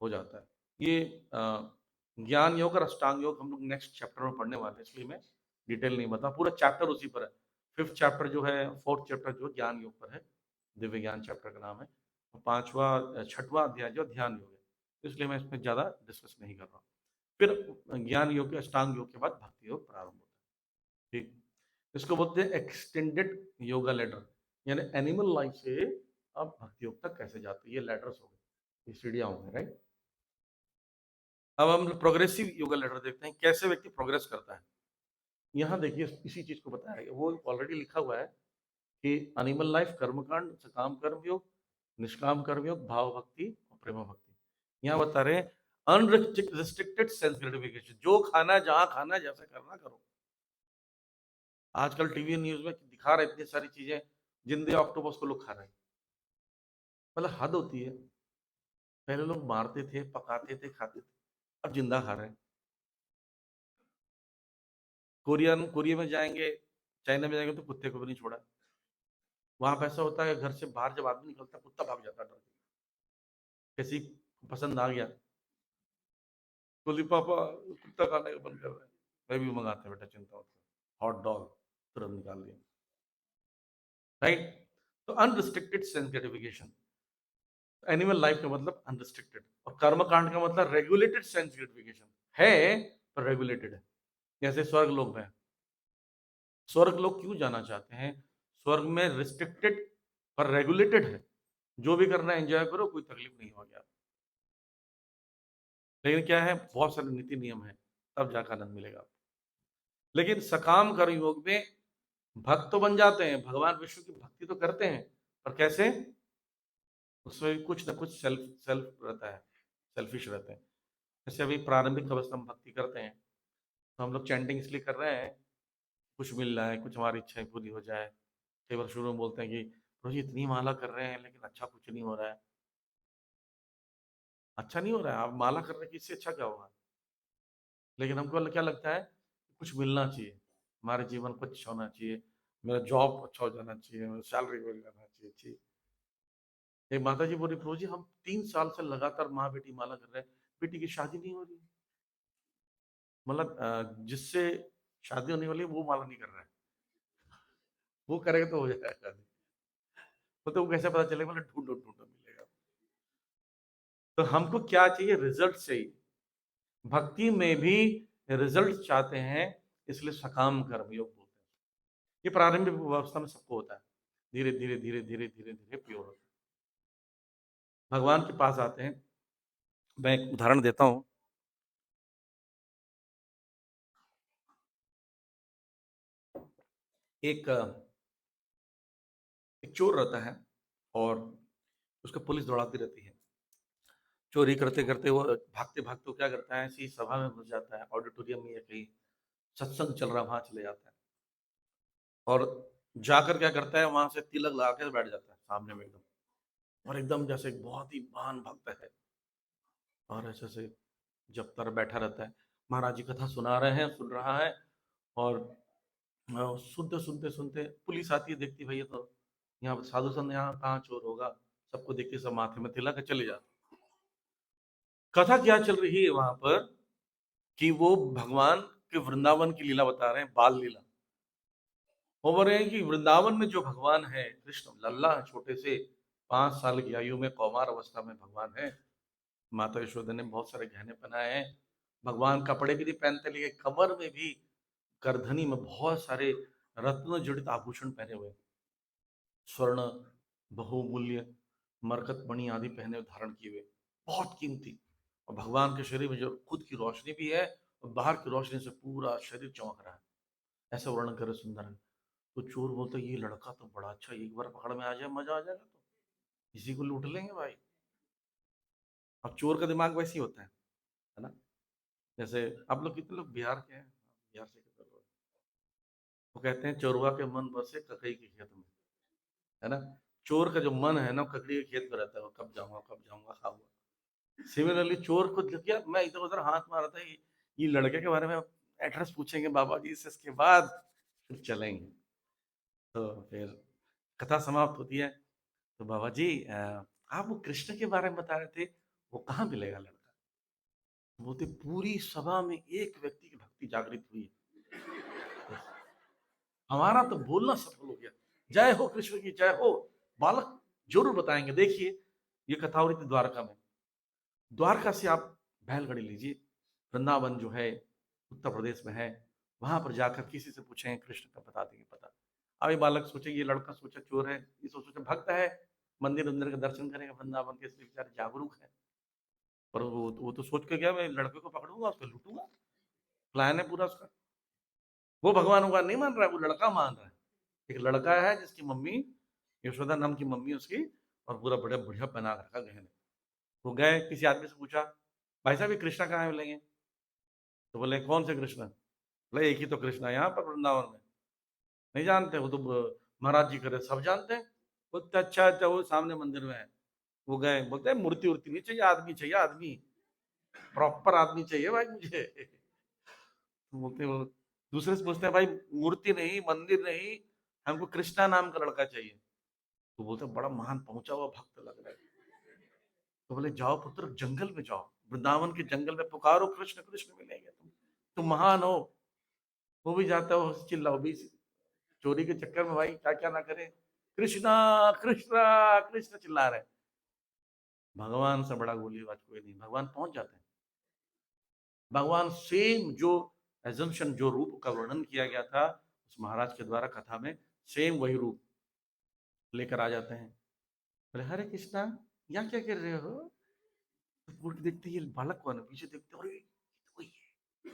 हो जाता है। ये ज्ञान योग और अष्टांग योग हम लोग नेक्स्ट चैप्टर में पढ़ने वाले हैं, इसलिए मैं डिटेल नहीं बता, पूरा चैप्टर उसी पर है। 5th चैप्टर जो है, 4th चैप्टर जो ज्ञान योग पर है, दिव्य ज्ञान चैप्टर का नाम है। 6वां अध्याय जो ध्यान योग है, इसलिए मैं इसमें ज्यादा डिस्कस नहीं कर रहा हूँ। फिर ज्ञान योग के अष्टांग योग के बाद भक्ति योग प्रारंभ होता है। ठीक, इसको बोलते हैं एक्सटेंडेड योगा लेडर, यानी एनिमल लाइफ से अब भक्ति योग तक कैसे जाते हैं, ये लेडर्स हो गए, ये सीढ़ियां हो गई, राइट। अब हम प्रोग्रेसिव योगा लेडर देखते हैं, कैसे व्यक्ति प्रोग्रेस करता है। यहाँ देखिए इसी चीज को बताया गया, वो ऑलरेडी लिखा हुआ है कि एनिमल लाइफ, कर्मकांड, सकाम कर्म योग, निष्काम कर्म योग, भाव भक्ति और प्रेम भक्ति। यहाँ बता रहे हैं अनरिस्ट्रिक्टेड सेल्फ ग्रेटिफिकेशन, जो खाना है, जहां खाना है, जैसा करना करो। आजकल टीवी न्यूज में दिखा रहे इतनी सारी चीजें, जिंदे ऑक्टोपस को लोग खा रहे हैं, मतलब हद होती है। पहले लोग मारते थे, पकाते थे, खाते थे, अब जिंदा खा रहे हैं। कोरिया में जाएंगे, चाइना में जाएंगे तो कुत्ते को भी नहीं छोड़ा। वहां पे ऐसा होता है घर से बाहर जब आदमी निकलता है, कुत्ता भाग जाता है डर के। किसी को पसंद आ गया, बोली पापा कुत्ता खाने का मन कर रहा है, मैं भी मंगाते हैं बेटा, चिंता मत करो, हॉट डॉग तुरंत निकाल दिया, राइट। तो unrestricted sense gratification, animal life का मतलब अनरिस्ट्रिक्टेड, और कर्म कांड का मतलब रेगुलेटेड सेंस ग्रेटिफिकेशन है, पर रेगुलेटेड है। जैसे स्वर्ग लोग में, स्वर्ग लोग क्यों जाना चाहते हैं, स्वर्ग में रिस्ट्रिक्टेड पर रेगुलेटेड है, जो भी करना है एंजॉय करो, कोई तकलीफ नहीं होगी। लेकिन क्या है, बहुत सारे नीति नियम है, तब जाकर आनंद मिलेगा। लेकिन सकाम कर्म योग में भक्त तो बन जाते हैं, भगवान विष्णु की भक्ति तो करते हैं, पर कैसे, उसमें कुछ ना कुछ सेल्फ सेल्फ रहता है, सेल्फिश रहते हैं। जैसे अभी प्रारंभिक अवस्था में भक्ति करते हैं, तो हम लोग चैंटिंग इसलिए कर रहे हैं, कुछ मिल रहा है, कुछ हमारी इच्छाएं पूरी हो जाए। कई बार शुरू में बोलते हैं कि प्रभु जी इतनी माला कर रहे हैं लेकिन अच्छा कुछ नहीं हो रहा है। अच्छा नहीं हो रहा है, आप माला कर रहे हैं कि इससे अच्छा क्या होगा। लेकिन हमको क्या लगता है, कुछ मिलना चाहिए, हमारे जीवन को अच्छा होना चाहिए, मेरा जॉब अच्छा हो जाना चाहिए, मेरा सैलरी बढ़ जाना चाहिए, ठीक। एक माता जी बोली प्रभु जी हम 3 साल से लगातार माँ बेटी माला कर रहे हैं, बेटी की शादी नहीं हो रही। मतलब जिससे शादी होने वाली है वो माला नहीं कर रहा है, वो करेगा तो हो जाएगा शादी। तो वो कैसे पता चलेगा, मतलब ढूंढो ढूंढो मिलेगा। तो हमको क्या चाहिए, रिजल्ट चाहिए। भक्ति में भी रिजल्ट चाहते हैं, इसलिए सकाम कर्म योग बोलते हैं। ये प्रारंभिक अवस्था में सबको होता है, धीरे धीरे धीरे धीरे धीरे धीरे प्योर होता है, भगवान के पास आते हैं। मैं एक उदाहरण देता हूँ। एक एक चोर रहता है, और उसको पुलिस दौड़ाती रहती है। चोरी करते करते वो भागते भागते क्या करता है, ऐसी सभा में घुस जाता है, ऑडिटोरियम में या कहीं सत्संग चल रहा, वहां चले जाता है, और जाकर क्या करता है, वहां से तिलक लगा के बैठ जाता है सामने में एकदम, और एकदम जैसे एक बहुत ही महान भक्त है, और ऐसे से जब तर बैठा रहता है, महाराज जी कथा सुना रहे हैं, सुन रहा है, और सुनते सुनते सुनते पुलिस आती है, देखती भैया तो यहाँ साधु संत, यहाँ कहाँ चोर होगा, सबको देखते सब माथे में तिलक है, चले जाते। कथा क्या चल रही है वहां पर, कि वो भगवान के वृंदावन की लीला बता रहे हैं, बाल लीला। वो बोल रहे हैं कि वृंदावन में जो भगवान है, कृष्ण लल्ला है, छोटे से 5 साल की आयु में, कौमार अवस्था में भगवान है। माता यशोदा ने बहुत सारे गहने पहनाए हैं, भगवान कपड़े भी नहीं पहनते, लेकिन कमर में भी, करधनी में बहुत सारे रत्न जड़ित आभूषण पहने हुए, स्वर्ण, बहुमूल्य, मरकत मणि आदि पहने धारण किए हुए, बहुत कीमती। और भगवान के शरीर में जो खुद की रोशनी भी है, और बाहर की रोशनी से पूरा शरीर चमक रहा है, ऐसा वर्णन करे सुंदर है। तो चोर बोलता है ये लड़का तो बड़ा अच्छा, एक बार पकड़ में आ जाए मजा आ जाएगा, तो इसी को लूट लेंगे भाई। अब चोर का दिमाग वैसे ही होता है ना। जैसे आप लोग, कितने लोग बिहार के हैं, बिहार से कितने लोग, वो कहते हैं चोरवा के मन बसे ककई के खेत में, है ना। चोर का जो मन है ना, वो ककड़ी के खेत में रहता है, वो कब जाऊंगा खाऊंगा। सिमिलरली चोर को किया, मैं इधर उधर हाथ मारा था, ये लड़के के बारे में एड्रेस पूछेंगे बाबा जी से, इसके बाद फिर चलेंगे। तो फिर कथा समाप्त होती है। तो बाबा जी आप वो कृष्ण के बारे में बता रहे थे, वो कहाँ मिलेगा लड़का? बोलते पूरी सभा में एक व्यक्ति की भक्ति जागृत हुई है, हमारा तो बोलना सफल हो गया, जय हो कृष्ण की जय हो। बालक जरूर बताएंगे। देखिए ये कथा हो रही थी द्वारका में। द्वारका से आप बैलगाड़ी लीजिए, वृंदावन जो है उत्तर प्रदेश में है, वहां पर जाकर किसी से पूछें कृष्ण का बता देंगे पता। अब ये बालक सोचे, ये लड़का सोचा चोर है, ये सोचा भक्त है, मंदिर अंदर के दर्शन करेगा वृंदावन के, इसलिए बेचारे जागरूक है। पर वो तो सोच के गया मैं लड़के को पकड़ूंगा, उसको लूटूंगा, प्लान है पूरा उसका। वो भगवान का नहीं मान रहा है, वो लड़का मान रहा है। एक लड़का है जिसकी मम्मी यशोदा नाम की मम्मी उसकी, और पूरा बड़ा बढ़िया बना रखा गहने। वो गए किसी आदमी से पूछा, भाई साहब ये कृष्णा कहाँ मिलेंगे? तो बोले कौन से कृष्णा? बोले एक ही तो कृष्णा यहाँ पर वृंदावन में। नहीं जानते? वो तो महाराज जी करे सब जानते हैं। बोलते अच्छा अच्छा, वो सामने मंदिर में है। वो गए, बोलते हैं मूर्ति उर्ति नहीं चाहिए, आदमी चाहिए, आदमी प्रॉपर आदमी चाहिए भाई मुझे। तो बोलते हैं दूसरे से पूछते हैं, भाई मूर्ति नहीं मंदिर नहीं, हमको कृष्णा नाम का लड़का चाहिए। तो बोलते हैं बड़ा महान पहुंचा हुआ भक्त लग रहा है। तो बोले जाओ पुत्र जंगल में जाओ, वृंदावन के जंगल में पुकारो, कृष्ण कृष्ण मिलेंगे, तुम महान हो। वो भी जाता है, वो चिल्लाओ भी, चोरी के चक्कर में भाई क्या क्या ना करे, कृष्णा कृष्णा कृष्ण चिल्ला रहे। भगवान से बड़ा गोलीबाज कोई नहीं, भगवान पहुंच जाते हैं। भगवान सेम जो एजम्पशन, जो रूप का वर्णन किया गया था उस महाराज के द्वारा कथा में, सेम वही रूप लेकर आ जाते हैं। बोले हरे कृष्णा, यहाँ क्या कर रहे हो? तो देखते ये बालक कौन है, पीछे देखते अरे वही है,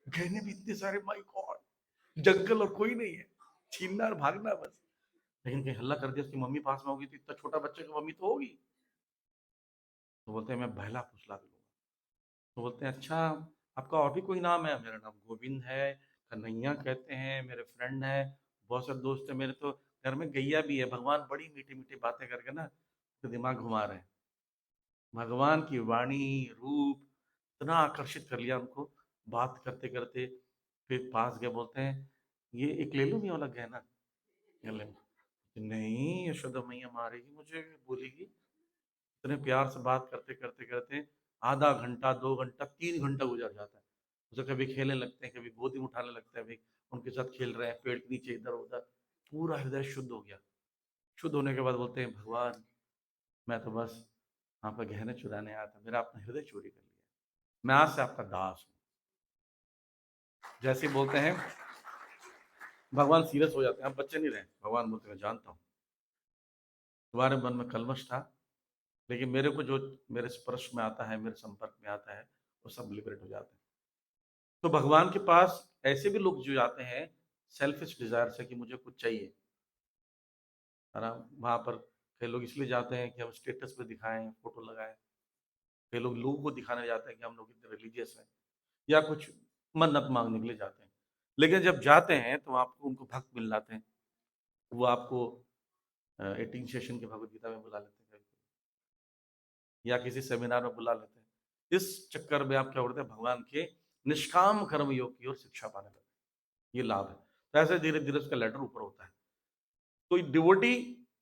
गहने भी इतने सारे, माय गॉड, जंगल और कोई नहीं है, छीनना और भागना बस। लेकिन कहीं हल्ला कर दिया, उसकी मम्मी पास में होगी तो इतना छोटा बच्चे की मम्मी तो होगी। तो बोलते हैं मैं बहला फुसला दूंगा। तो बोलते हैं अच्छा आपका और भी कोई नाम है? मेरा नाम गोविंद है, कन्हैया कहते हैं, मेरे फ्रेंड है, बहुत सारे दोस्त है मेरे, तो घर में गैया भी है। भगवान बड़ी मीठी मीठी बातें करके ना तो दिमाग घुमा रहे हैं। भगवान की वाणी रूप इतना आकर्षित कर लिया उनको, बात करते करते फिर पास गए, बोलते हैं ये एक ले लूं ये वाला गहना? ले लो। नहीं यशोदा मैया मारेगी मुझे, बोलेगी। इतने प्यार से बात करते करते करते आधा घंटा 2 घंटा 3 घंटा गुजर जाता है। उसे कभी खेलने लगते हैं, कभी गोदी में उठाने लगते हैं, अभी उनके साथ खेल रहे हैं, पेड़ के नीचे इधर उधर। पूरा हृदय शुद्ध हो गया। शुद्ध होने के बाद बोलते हैं भगवान मैं तो बस आपका गहने चुराने आया था, मेरा आपने हृदय चोरी कर लिया, मैं आज से आपका दास हूँ। जैसे बोलते हैं भगवान सीरियस हो जाते हैं, आप बच्चे नहीं रहे। भगवान बोलते हैं मैं जानता हूँ तुम्हारे मन में कलमश था, लेकिन मेरे को जो मेरे स्पर्श में आता है, मेरे संपर्क में आता है, वो सब लिबरेट हो जाते हैं। तो भगवान के पास ऐसे भी लोग जो जाते हैं सेल्फिश डिजायर से कि मुझे कुछ चाहिए, है ना। वहां पर कई लोग इसलिए जाते हैं कि हम स्टेटस पे दिखाएं, फोटो लगाएं। कई लोग लोगों को दिखाने जाते हैं कि हम लोग इतने रिलीजियस हैं, या कुछ मन्नत मांगने के लिए जाते हैं। लेकिन जब जाते हैं तो आपको उनको भक्त मिल जाते हैं, वो आपको 18 सेशन के भगवत गीता में बुला लेते हैं, या किसी सेमिनार में बुला लेते हैं। इस चक्कर में आप क्या करते हैं, भगवान के निष्काम कर्म योग की ओर शिक्षा पाने लगते हैं। ये लाभ है। तो ऐसे धीरे धीरे उसका लेटर ऊपर होता है। तो डिवोटी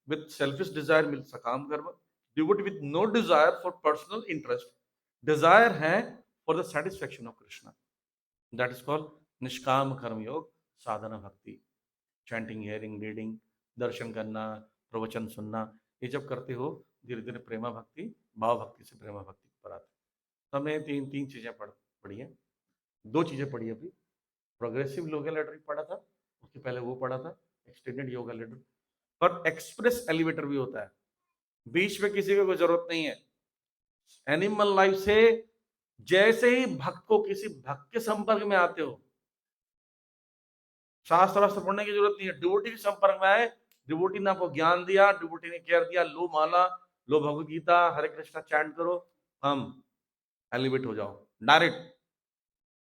विद सेल्फिश डिजायर मिल sakam karma, devotee with no desire for personal interest, desire है for the satisfaction of Krishna, that is called nishkam karma योग साधना भक्ति। चैंटिंग, हियरिंग, रीडिंग, दर्शन करना, प्रवचन सुनना, ये जब करते हो धीरे धीरे प्रेमा भक्ति, भाव भक्ति से प्रेमा भक्ति पर आते। तो हमने तीन तीन चीजें पढ़ी है। दो चीजें पढ़ी अभी, प्रोग्रेसिव योगा लेटर पढ़ा था, उसके पहले वो पढ़ा था एक्सटेंडेड योगा लेटर। पर एक्सप्रेस एलिवेटर भी होता है, बीच में किसी को कोई जरूरत नहीं है। एनिमल लाइफ से जैसे ही भक्त को किसी भक्त के संपर्क में आते हो, शास्त्र वास्त्र पढ़ने की जरूरत नहीं है, डिवोटी के संपर्क में आए, डिवोटी ने आपको ज्ञान दिया, डिवोटी ने केयर दिया, लो माला, लो भगवत गीता, हरे कृष्णा चैंट करो, हम एलिवेट हो जाओ डायरेक्ट।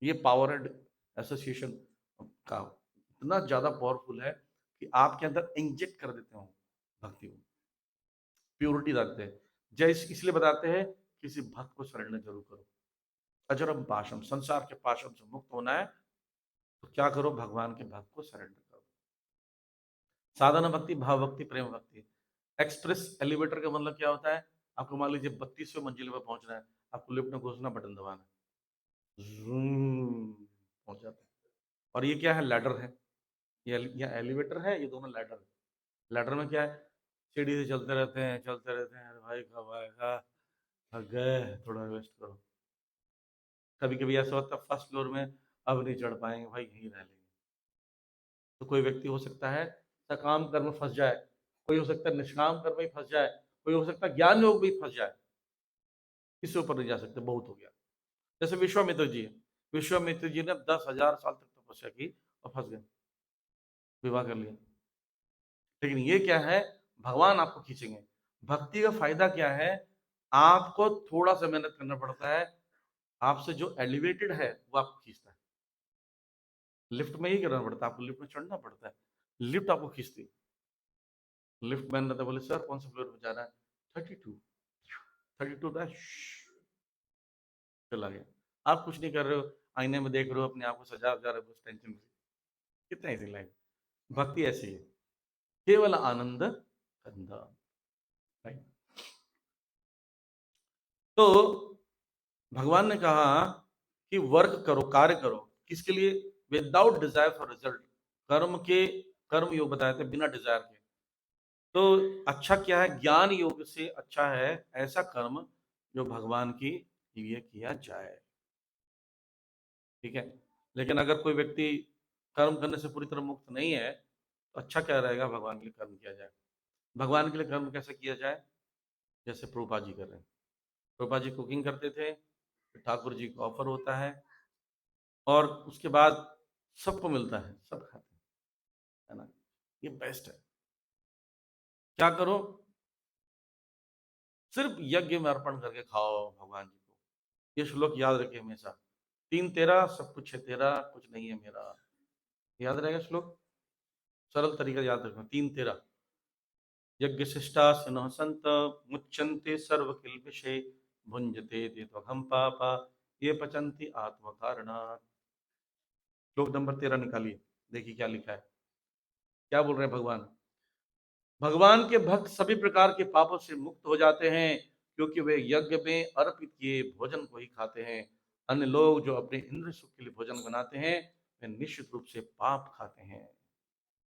ये पावर एंड एसोसिएशन का इतना ज्यादा पावरफुल है कि आपके अंदर इंजेक्ट कर देते हो भक्ति को, प्योरिटी रखते हैं। जैसे इसलिए बताते हैं किसी भक्त को सरेंडर जरूर करो। अजरम पाशम, संसार के पाशम से मुक्त होना है तो क्या करो, भगवान के भक्त को सरेंडर करो। साधना भक्ति, भाव भक्ति, प्रेम भक्ति। एक्सप्रेस एलिवेटर का मतलब क्या होता है? आपको मान लीजिए 32वें मंजिल पर पहुंचना है, आपको लिफ्ट में घुसना, बटन दबाना, जूम पहुंच जाता है। और ये क्या है? लैडर है। ये एलिवेटर है, ये दोनों लैडर है। लैडर में क्या है? सीढ़ी से चलते रहते हैं, चलते रहते हैं, अरे भाई कब आएगा, थक गए, थोड़ा रेस्ट करो। कभी कभी ऐसा होता है फर्स्ट फ्लोर में अब नहीं चढ़ पाएंगे भाई, यहीं रह लेंगे। तो कोई व्यक्ति हो सकता है सकाम कर्म में फंस जाए, कोई हो सकता है निष्काम कर्म में फंस जाए, कोई हो सकता है ज्ञान योग भी फंस जाए। इससे ऊपर नहीं जा सकते, बहुत हो गया। जैसे विश्वामित्र जी है, विश्वामित्र जी ने 10,000 साल तक तपस्या की और फंस गए, विवाह कर लिया। लेकिन ये क्या है? भगवान आपको खींचेंगे। भक्ति का फायदा क्या है? आपको थोड़ा सा मेहनत करना पड़ता है, आपसे जो एलिवेटेड है वो आपको खींचता है। लिफ्ट में ही करना पड़ता है, आपको लिफ्ट में चढ़ना पड़ता है, लिफ्ट आपको खींचती है। लिफ्ट मैन रहता, बोले सर कौन सा फ्लोर पे जाना है? 32। 32 था, चला गया। आप कुछ नहीं कर रहे हो, आईने में देख रहे हो अपने आप को, सजा जा रहे हो, बस टेंशन फ्री। कितना इजी लाइफ। भक्ति ऐसी है, केवल आनंद कंदा। राइट। तो भगवान ने कहा कि वर्क करो, कार्य करो, किसके लिए? Without desire for result. कर्म के, कर्म योग बताए थे बिना डिजायर के। तो अच्छा क्या है? ज्ञान योग से अच्छा है ऐसा कर्म जो भगवान की लिए किया जाए। ठीक है। लेकिन अगर कोई व्यक्ति कर्म करने से पूरी तरह मुक्त नहीं है तो अच्छा क्या रहेगा? भगवान के लिए कर्म किया जाए। भगवान के लिए कर्म कैसे किया जाए? जैसे प्रभुपाद जी कर रहे हैं। प्रभुपाद जी कुकिंग करते थे, ठाकुर जी को ऑफर होता है और उसके बाद सबको मिलता है, सब खाते हैं, है ना? ये बेस्ट है। क्या करो? सिर्फ यज्ञ में अर्पण करके खाओ भगवान जी को। ये श्लोक याद रखे हमेशा। 3 तेरा, सब कुछ है तेरा, कुछ नहीं है मेरा। याद रहेगा श्लोक, सरल तरीका याद रखना। 3 तेरा, यज्ञ शिष्टा सुनः संत, मुच्यन्ते सर्व किल्बिषे, भुंजते ते त्वघं पापा, ये पचन्ति आत्म कारणात्। श्लोक नंबर 13 निकालिए, देखिए क्या लिखा है। क्या बोल रहे हैं भगवान? भगवान के भक्त सभी प्रकार के पापों से मुक्त हो जाते हैं क्योंकि वे यज्ञ में अर्पित किए भोजन को ही खाते हैं। अन्य लोग जो अपने इंद्र सुख के लिए भोजन बनाते हैं वे निश्चित रूप से पाप खाते हैं।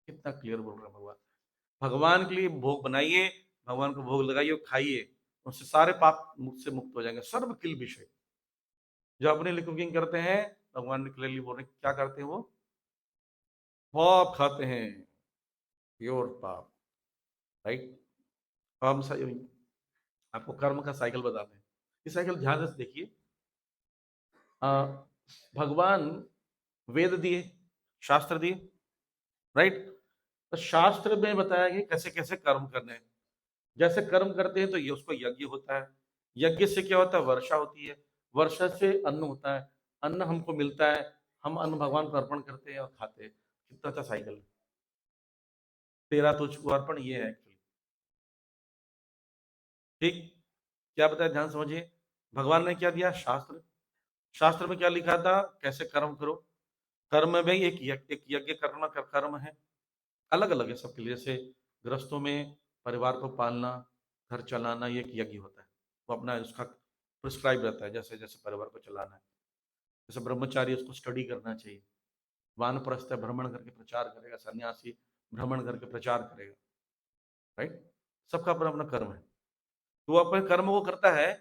कितना क्लियर बोल रहे हैं भगवान। भगवान के लिए भोग बनाइए, भगवान को भोग लगाइए और खाइए, उससे सारे पाप मुझसे मुक्त हो जाएंगे। सर्व किल विषय, जो अपने लिए कुकिंग करते हैं, भगवान ने क्लियरली बोल रहे हैं क्या करते हैं? वो पाप खाते हैं, प्योर पाप। राइट। हम आपको कर्म का साइकिल बताते हैं। इस साइकिल ध्यान से देखिए। भगवान वेद दिए, शास्त्र दिए, राइट। तो शास्त्र में बताया कि कैसे कैसे कर्म करने हैं। जैसे कर्म करते हैं तो ये उसको यज्ञ होता है। यज्ञ से क्या होता है? वर्षा होती है। वर्षा से अन्न होता है, अन्न हमको मिलता है, हम अन्न भगवान को अर्पण करते हैं और खाते हैं। कितना अच्छा साइकिल है। तेरा तुझको अर्पण, ये है एक्चुअली। ठीक। क्या बताया? ध्यान समझिए। भगवान ने क्या दिया? शास्त्र। शास्त्र में क्या लिखा था? कैसे कर्म करो। कर्म में एक एक यज्ञ करना कर्म है, अलग अलग है सबके लिए। जैसे गृहस्थों में परिवार को पालना, घर चलाना, ये एक यज्ञ होता है, वो अपना उसका प्रिस्क्राइब रहता है जैसे जैसे परिवार को चलाना है। जैसे ब्रह्मचारी, उसको स्टडी करना चाहिए। वानप्रस्थ भ्रमण करके प्रचार करेगा, सन्यासी भ्रमण करके प्रचार करेगा। राइट। सबका अपना अपना कर्म है। तो वो अपने कर्म को करता है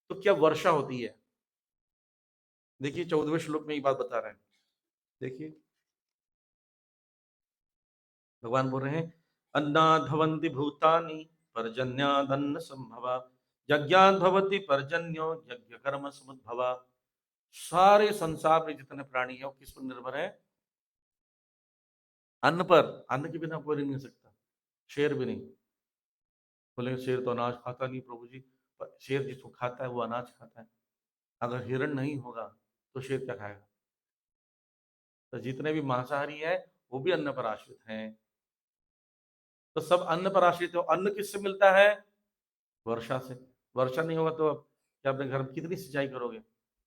तो क्या वर्षा होती है। देखिए 14वें श्लोक में ये बात बता रहे हैं। देखिए भगवान बोल रहे हैं, अन्नाद् भवन्ति भूतानि पर्जन्यादन्न संभवा, यज्ञाद् भवति पर्जन्यो यज्ञ कर्म समुद्भवा। सारे संसार में जितने प्राणी है वो किस पर निर्भर है? अन्न पर। अन्न के बिना कोई नहीं मिल सकता, शेर भी नहीं। बोले शेर तो अनाज खाता नहीं प्रभु जी, पर शेर जिसको खाता है वो अनाज खाता है। अगर हिरण नहीं होगा तो शेर क्या खाएगा? तो जितने भी मांसाहारी है वो भी अन्न पर आश्रित हैं। तो सब अन्न पर आश्रित हो। अन्न किससे मिलता है? वर्षा से। वर्षा नहीं होगा तो अब कि अपने घर में कितनी सिंचाई करोगे?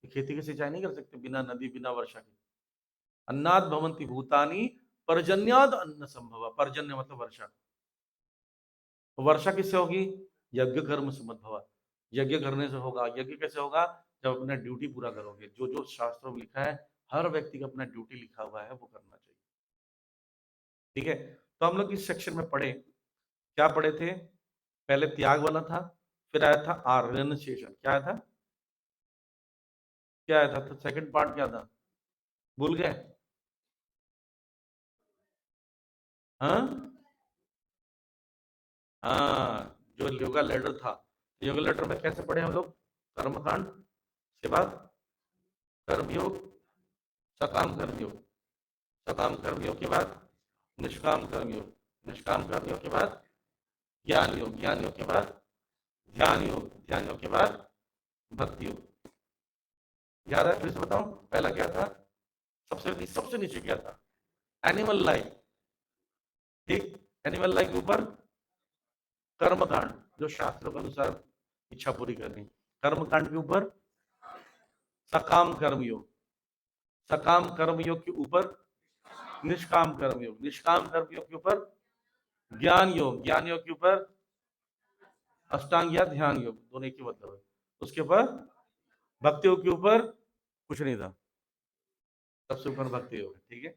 खेती की सिंचाई नहीं कर सकते बिना नदी बिना वर्षा के। अन्नाद भवंति भूतानि पर्जन्याद अन्न संभव। पर्जन्य मतलब वर्षा। तो वर्षा किससे होगी? यज्ञ कर्म सुमद्भव। यज्ञ करने से होगा। यज्ञ कैसे होगा? जब अपना ड्यूटी पूरा करोगे। जो जो शास्त्रों में लिखा है, हर व्यक्ति का अपना ड्यूटी लिखा हुआ है, वो करना चाहिए। ठीक है। तो हम लोग इस सेक्शन में पढ़े, क्या पढ़े थे? पहले त्याग वाला था, फिर आया था आर्यनशेषण। क्या आया था? क्या आया था? तो सेकंड पार्ट क्या था? भूल गए? हाँ हाँ, जो योगा लेटर था। योगा लेटर में कैसे पढ़े हम लोग? कर्मकांड के बाद कर्मयोग, सकाम कर्मयोग, सकाम कर्मयोग के बाद निष्काम कर्मयोग, निष्काम कर्मयोग के बाद ज्ञान योग, ज्ञान योग के बाद ध्यान योग, ध्यान योग के बाद भक्ति योग। याद है? फिर से बताऊं, पहला क्या था? सबसे नीचे क्या था? Animal life. ठीक। एनिमल लाइफ के ऊपर कर्मकांड, जो शास्त्रों के अनुसार इच्छा पूरी करनी। कर्मकांड के ऊपर सकाम कर्मयोग, सकाम कर्मयोग के ऊपर निष्काम कर्मयोग, निष्काम कर्मयोग के ऊपर ज्ञान योग, ज्ञान योग के ऊपर अष्टांग या ध्यान योग, दोनों एक ही मतलब है। उसके ऊपर भक्ति योग के ऊपर कुछ नहीं था, सबसे ऊपर भक्ति योग है। ठीक है।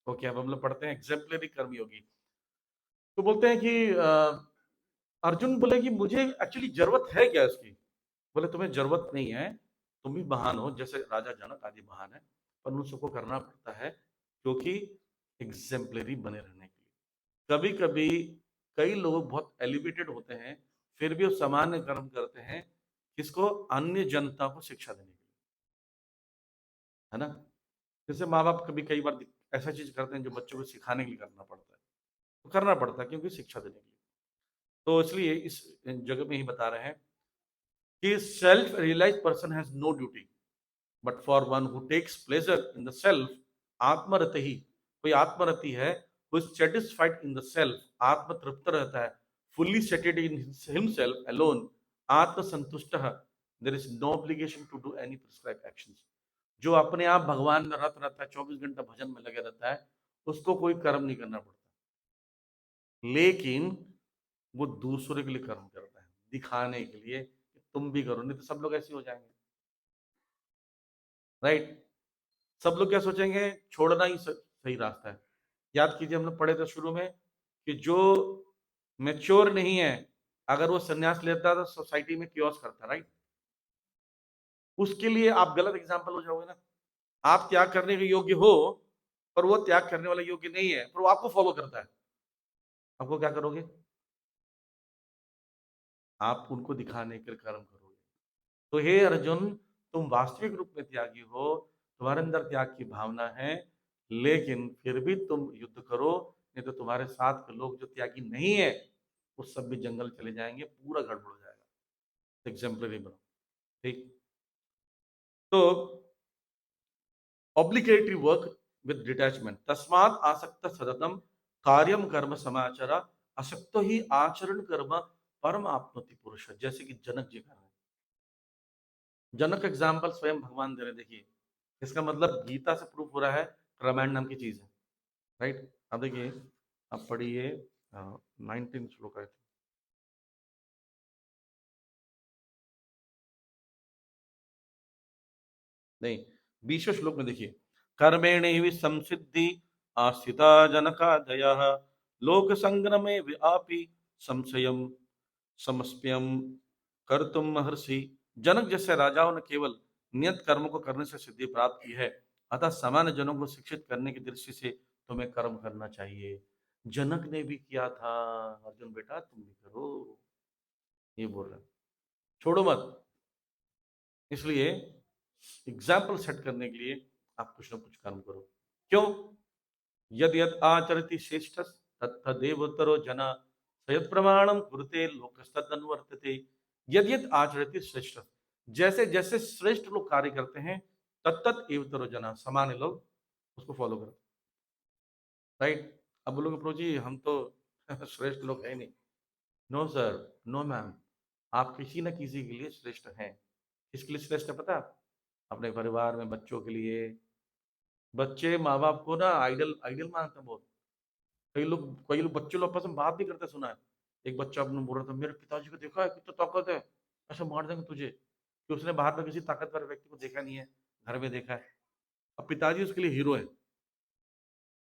ओके, अब हम लोग पढ़ते हैं एग्जेम्पलरी कर्मयोगी। तो बोलते हैं कि अर्जुन बोले कि मुझे एक्चुअली जरूरत है क्या इसकी? बोले तुम्हें जरूरत नहीं है, तुम भी महान हो, जैसे राजा जनक आदि महान है, पर उन सबको करना पड़ता है क्योंकि एग्जेम्पलरी बने रहने के लिए। कभी कभी कई लोग बहुत एलिवेटेड होते हैं, फिर भी वो सामान्य कर्म करते हैं, किसको? अन्य जनता को शिक्षा देने के लिए, है ना। जैसे माँ बाप कभी कई बार ऐसा चीज करते हैं जो बच्चों को सिखाने के लिए करना पड़ता है, तो करना पड़ता है क्योंकि शिक्षा देने के लिए। तो इसलिए इस जगह में ही बता रहे हैं कि self realise person has no duty but for one who takes pleasure in the self आत्मरत ही। कोई आत्मरति है, who is satisfied in the self, आत्म तृप्त रहता है, fully sated in himself alone, atma santusht, there is no obligation to do any prescribed actions. जो अपने आप भगवान में रत रहता है, 24 घंटा भजन में लगे रहता है, उसको कोई कर्म नहीं करना पड़ता। लेकिन वो दूसरे के लिए कर्म करता है, दिखाने के लिए कि तुम भी करो, नहीं तो सब लोग ऐसे हो जाएंगे। राइट। सब लोग क्या सोचेंगे? छोड़ना ही सही रास्ता है। याद कीजिए, हम लोग पढ़े थे शुरू में कि जो मेच्योर नहीं है, अगर वो संन्यास लेता तो सोसाइटी में क्योस करता। राइट। उसके लिए आप गलत एग्जाम्पल हो जाओगे ना। आप त्याग करने के योग्य हो, पर वो त्याग करने वाला योग्य नहीं है, पर वो आपको फॉलो करता है, आपको क्या करोगे? आप उनको दिखाने के कर्म करोगे। तो हे अर्जुन, तुम वास्तविक रूप में त्यागी हो, तुम्हारे अंदर त्याग की भावना है, लेकिन फिर भी तुम युद्ध करो, नहीं तो तुम्हारे साथ के लोग जो त्यागी नहीं है, वो सब भी जंगल चले जाएंगे, पूरा गड़बड़ हो जाएगा। एग्जाम्पलरी बनो। ठीक। तो ऑब्लिगेटरी वर्क विद डिटैचमेंट, तस्मात् आसक्त सततम कार्यम कर्म समाचर, असक्तो ही आचरण कर्म परम आपनोति पुरुष। जैसे कि जनक जी कर रहे हैं। जनक एग्जाम्पल स्वयं भगवान दे रहे। देखिए, इसका मतलब गीता से प्रूफ हो रहा है रामायण नाम की चीज है। राइट। अब देखिए, अब पढ़िए 19 श्लोक है। नहीं, 20वें श्लोक में देखिए, कर्मेण ही संसिद्धि आस्थिता जनकादय, लोक संग्रमे व्यापी संशयम समस्प्यम कर तुम महर्षि। जनक जैसे राजाओं ने केवल नियत कर्म को करने से सिद्धि प्राप्त की है, अतः सामान्य जनों को शिक्षित करने की दृष्टि से तुम्हें कर्म करना चाहिए। जनक ने भी किया था, अर्जुन बेटा तुम भी करो, ये बोल रहे हैं। छोड़ो मत। इसलिए एग्जाम्पल सेट करने के लिए आप कुछ ना कुछ कर्म करो। क्यों? यद यद आचरति श्रेष्ठ तत्तदेवतरो जना, सयत प्रमाणम कुरुते लोकस्तदनुवर्तते। यद यद आचरति श्रेष्ठ, जैसे जैसे श्रेष्ठ लोग कार्य करते हैं, तत्त एवतरो जना, सामान्य लोग उसको फॉलो करते। राइट। अब बोलोगे प्रभु जी हम तो श्रेष्ठ लोग है नहीं। नो सर, नो मैम, आप किसी न किसी के लिए श्रेष्ठ हैं। इसके लिए श्रेष्ठ है पता है? अपने परिवार में बच्चों के लिए, बच्चे माँ बाप को ना आइडल आइडल मानते हैं बहुत। कई लोग बच्चे लोग आपस में बात नहीं करते, सुना है। एक बच्चा अपने बोल रहा था, मेरे पिताजी को देखा है कितना ताकत है, ऐसा मार देंगे तुझे, कि उसने बाहर में किसी ताकतवर व्यक्ति को देखा नहीं है, घर में देखा है। अब पिताजी उसके लिए हीरो है,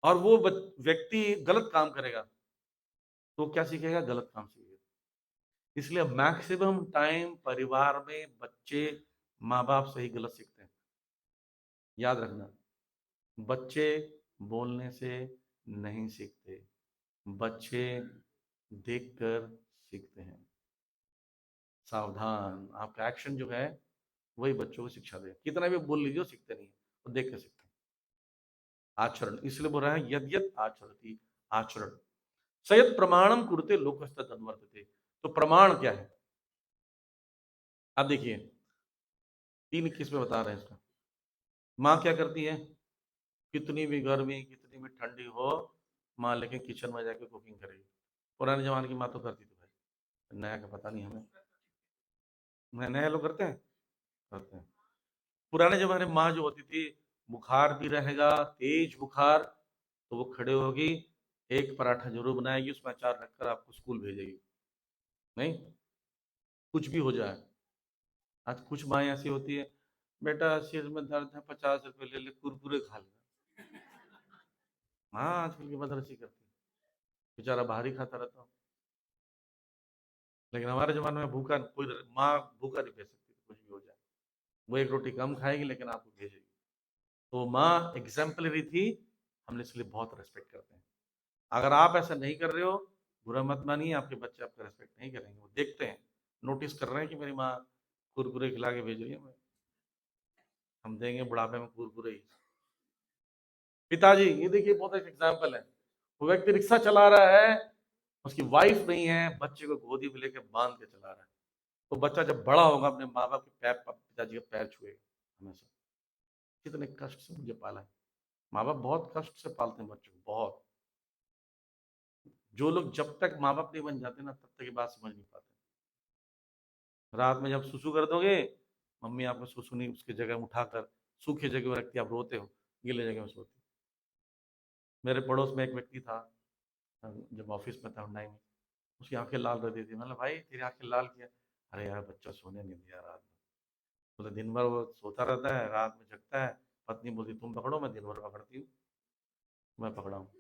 और वो व्यक्ति गलत काम करेगा तो क्या सीखेगा? गलत काम सीखेगा। इसलिए मैक्सिमम टाइम परिवार में बच्चे माँ बाप से ही गलत सीखते हैं। याद रखना, बच्चे बोलने से नहीं सीखते, बच्चे देखकर सीखते हैं। सावधान, आपका एक्शन जो है वही बच्चों को शिक्षा दे। कितना भी बोल लीजिए, वो सीखते नहीं है, वो देख कर सीखते हैं। आचरण, इसलिए बोल रहा है यद यद आचरती, आचरण सयत प्रमाणम कुरुते लोकस्तद अनुवर्तते। तो प्रमाण क्या है? आप देखिए, 3:21 में बता रहे हैं इसका। माँ क्या करती है? कितनी भी गर्मी, कितनी भी ठंडी हो, माँ लेकिन किचन में जाके कुकिंग करेगी। पुराने जमाने की माँ तो करती थी भाई, नया का पता नहीं हमें। नया लोग करते हैं, करते हैं। पुराने जमाने में माँ जो होती थी, बुखार भी रहेगा, तेज बुखार, तो वो खड़े होगी, एक पराठा जरूर बनाएगी, उसमें अचार रखकर आपको स्कूल भेजेगी। नहीं, कुछ भी हो जाए। आज कुछ माँ ऐसी होती है, बेटा सिर में दर्द है, 50 रुपए ले ले, कुरकुरे खा ले। हाँ, आजकल की मदर ऐसी करती है, बेचारा बाहर ही खाता रहता हूँ। लेकिन हमारे जमाने में भूखा कोई, माँ भूखा नहीं भेज सकती थी, कुछ भी हो जाए। वो एक रोटी कम खाएगी लेकिन आपको भेजेगी। तो माँ एग्जाम्पलरी थी, हमने इसलिए बहुत रेस्पेक्ट करते हैं। अगर आप ऐसा नहीं कर रहे हो, बुरा मत मानिए, आपके बच्चे आपका रेस्पेक्ट नहीं करेंगे। वो देखते हैं, नोटिस कर रहे हैं कि मेरी माँ कुरकुरे खिला के भेज रही है, हम देंगे बुढ़ापे में कुरकुरे ही। पिताजी, ये देखिए बहुत एक एग्जाम्पल है। वो व्यक्ति रिक्शा चला रहा है, उसकी वाइफ नहीं है, बच्चे को गोदी में लेके बांध के चला रहा है। तो बच्चा जब बड़ा होगा, अपने माँ बाप के पैर, पिताजी के पैर छुएगा हमेशा। कितने कष्ट से मुझे पाला है। माँ बाप बहुत कष्ट से पालते हैं बच्चों को, बहुत। जो लोग जब तक माँ बाप नहीं बन जाते ना, तब तक ये बात समझ नहीं पाते। रात में जब सुसु कर दोगे, मम्मी आपको सुसु नहीं, उसकी जगह उठाकर सूखी जगह में रखती, आप रोते हो, गीले जगह में सोते। मेरे पड़ोस में एक व्यक्ति था, जब ऑफिस में था हुंडई में, उसकी आंखें लाल रहती थी। मतलब भाई तेरी आंखें लाल किया? अरे यार बच्चा सोने नहीं दिया रात में। बोले दिन भर वो सोता रहता है, रात में जगता है। पत्नी बोलती तुम पकड़ो, मैं दिन भर पकड़ती हूँ। मैं पकड़ा हूँ।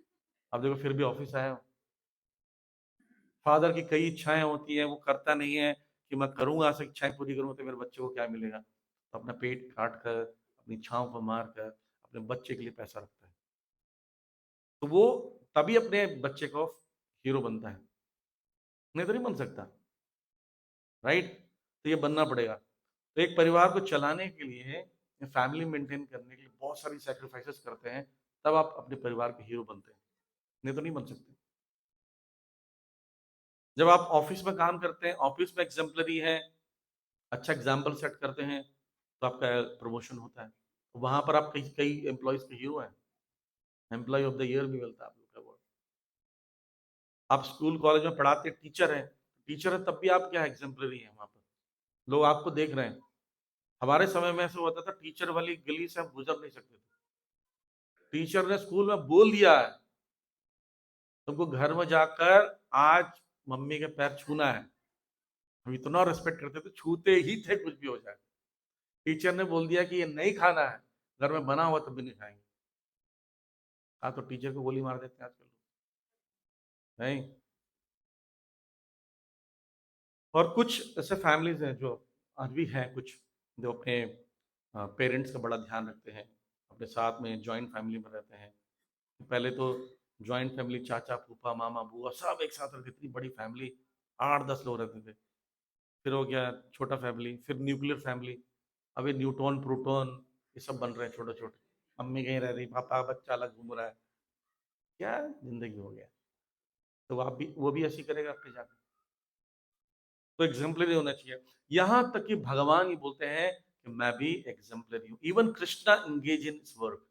अब देखो फिर भी ऑफिस आया हूँ। फादर की कई इच्छाएं होती है, वो करता नहीं है कि मैं करूंगा, ऐसी इच्छाएं पूरी करूंगा तो मेरे बच्चे को क्या मिलेगा। तो अपना पेट काट कर, अपनी इच्छाओं को मार कर, अपने बच्चे के लिए पैसा रखता है। तो वो तभी अपने बच्चे को हीरो बनता है, नहीं तो नहीं बन सकता। राइट? तो ये बनना पड़ेगा। तो एक परिवार को चलाने के लिए, फैमिली मेंटेन करने के लिए बहुत सारी सैक्रिफाइसेस करते हैं, तब आप अपने परिवार के हीरो बनते हैं, नहीं तो नहीं बन सकते। जब आप ऑफिस में काम करते हैं, ऑफिस में एग्जाम्पलरी है, अच्छा एग्जाम्पल सेट करते हैं, तो आपका प्रमोशन होता है। वहां पर आप कई कई एम्प्लॉयज के हीरो हैं, एम्प्लॉय ऑफ द ईयर भी मिलता है आप लोग का award। आप स्कूल कॉलेज में पढ़ाते टीचर हैं, टीचर है तब भी आप क्या एग्जाम्पलरी हैं वहां पर, लोग आपको देख रहे हैं। हमारे समय में ऐसा होता था, टीचर वाली गली से हम गुजर नहीं सकते थे। टीचर ने स्कूल में बोल दिया है, तुमको घर में जाकर आज मम्मी के पैर छूना है। हम इतना रेस्पेक्ट करते थे, छूते ही थे कुछ भी हो जाए। टीचर ने बोल दिया कि ये नहीं खाना है, घर में बना हुआ तब भी नहीं खाएंगे। हाँ, तो टीचर को गोली मार देते हैं आजकल लोग। नहीं। और कुछ ऐसे फैमिलीज हैं जो आज भी हैं, कुछ जो अपने पेरेंट्स का बड़ा ध्यान रखते हैं, अपने साथ में जॉइंट फैमिली में रहते हैं। पहले तो जॉइंट फैमिली, चाचा फूफा मामा बुआ सब एक साथ रहते, इतनी बड़ी फैमिली, 8-10 लोग रहते थे। फिर हो गया छोटा फैमिली, फिर न्यूक्लियर फैमिली। अभी न्यूट्रॉन प्रोटॉन ये सब बन रहे हैं छोटे छोटे। मम्मी कहीं रह रही, पापा बच्चा अलग घूम रहा है। क्या जिंदगी हो गया। तो आप भी, वो भी ऐसी करेगा आपके जाकर। तो एग्जाम्पलरी होना चाहिए। यहां तक कि भगवान ही बोलते हैं कि मैं भी एग्जाम्पलरी हूं। Even Krishna engage in work.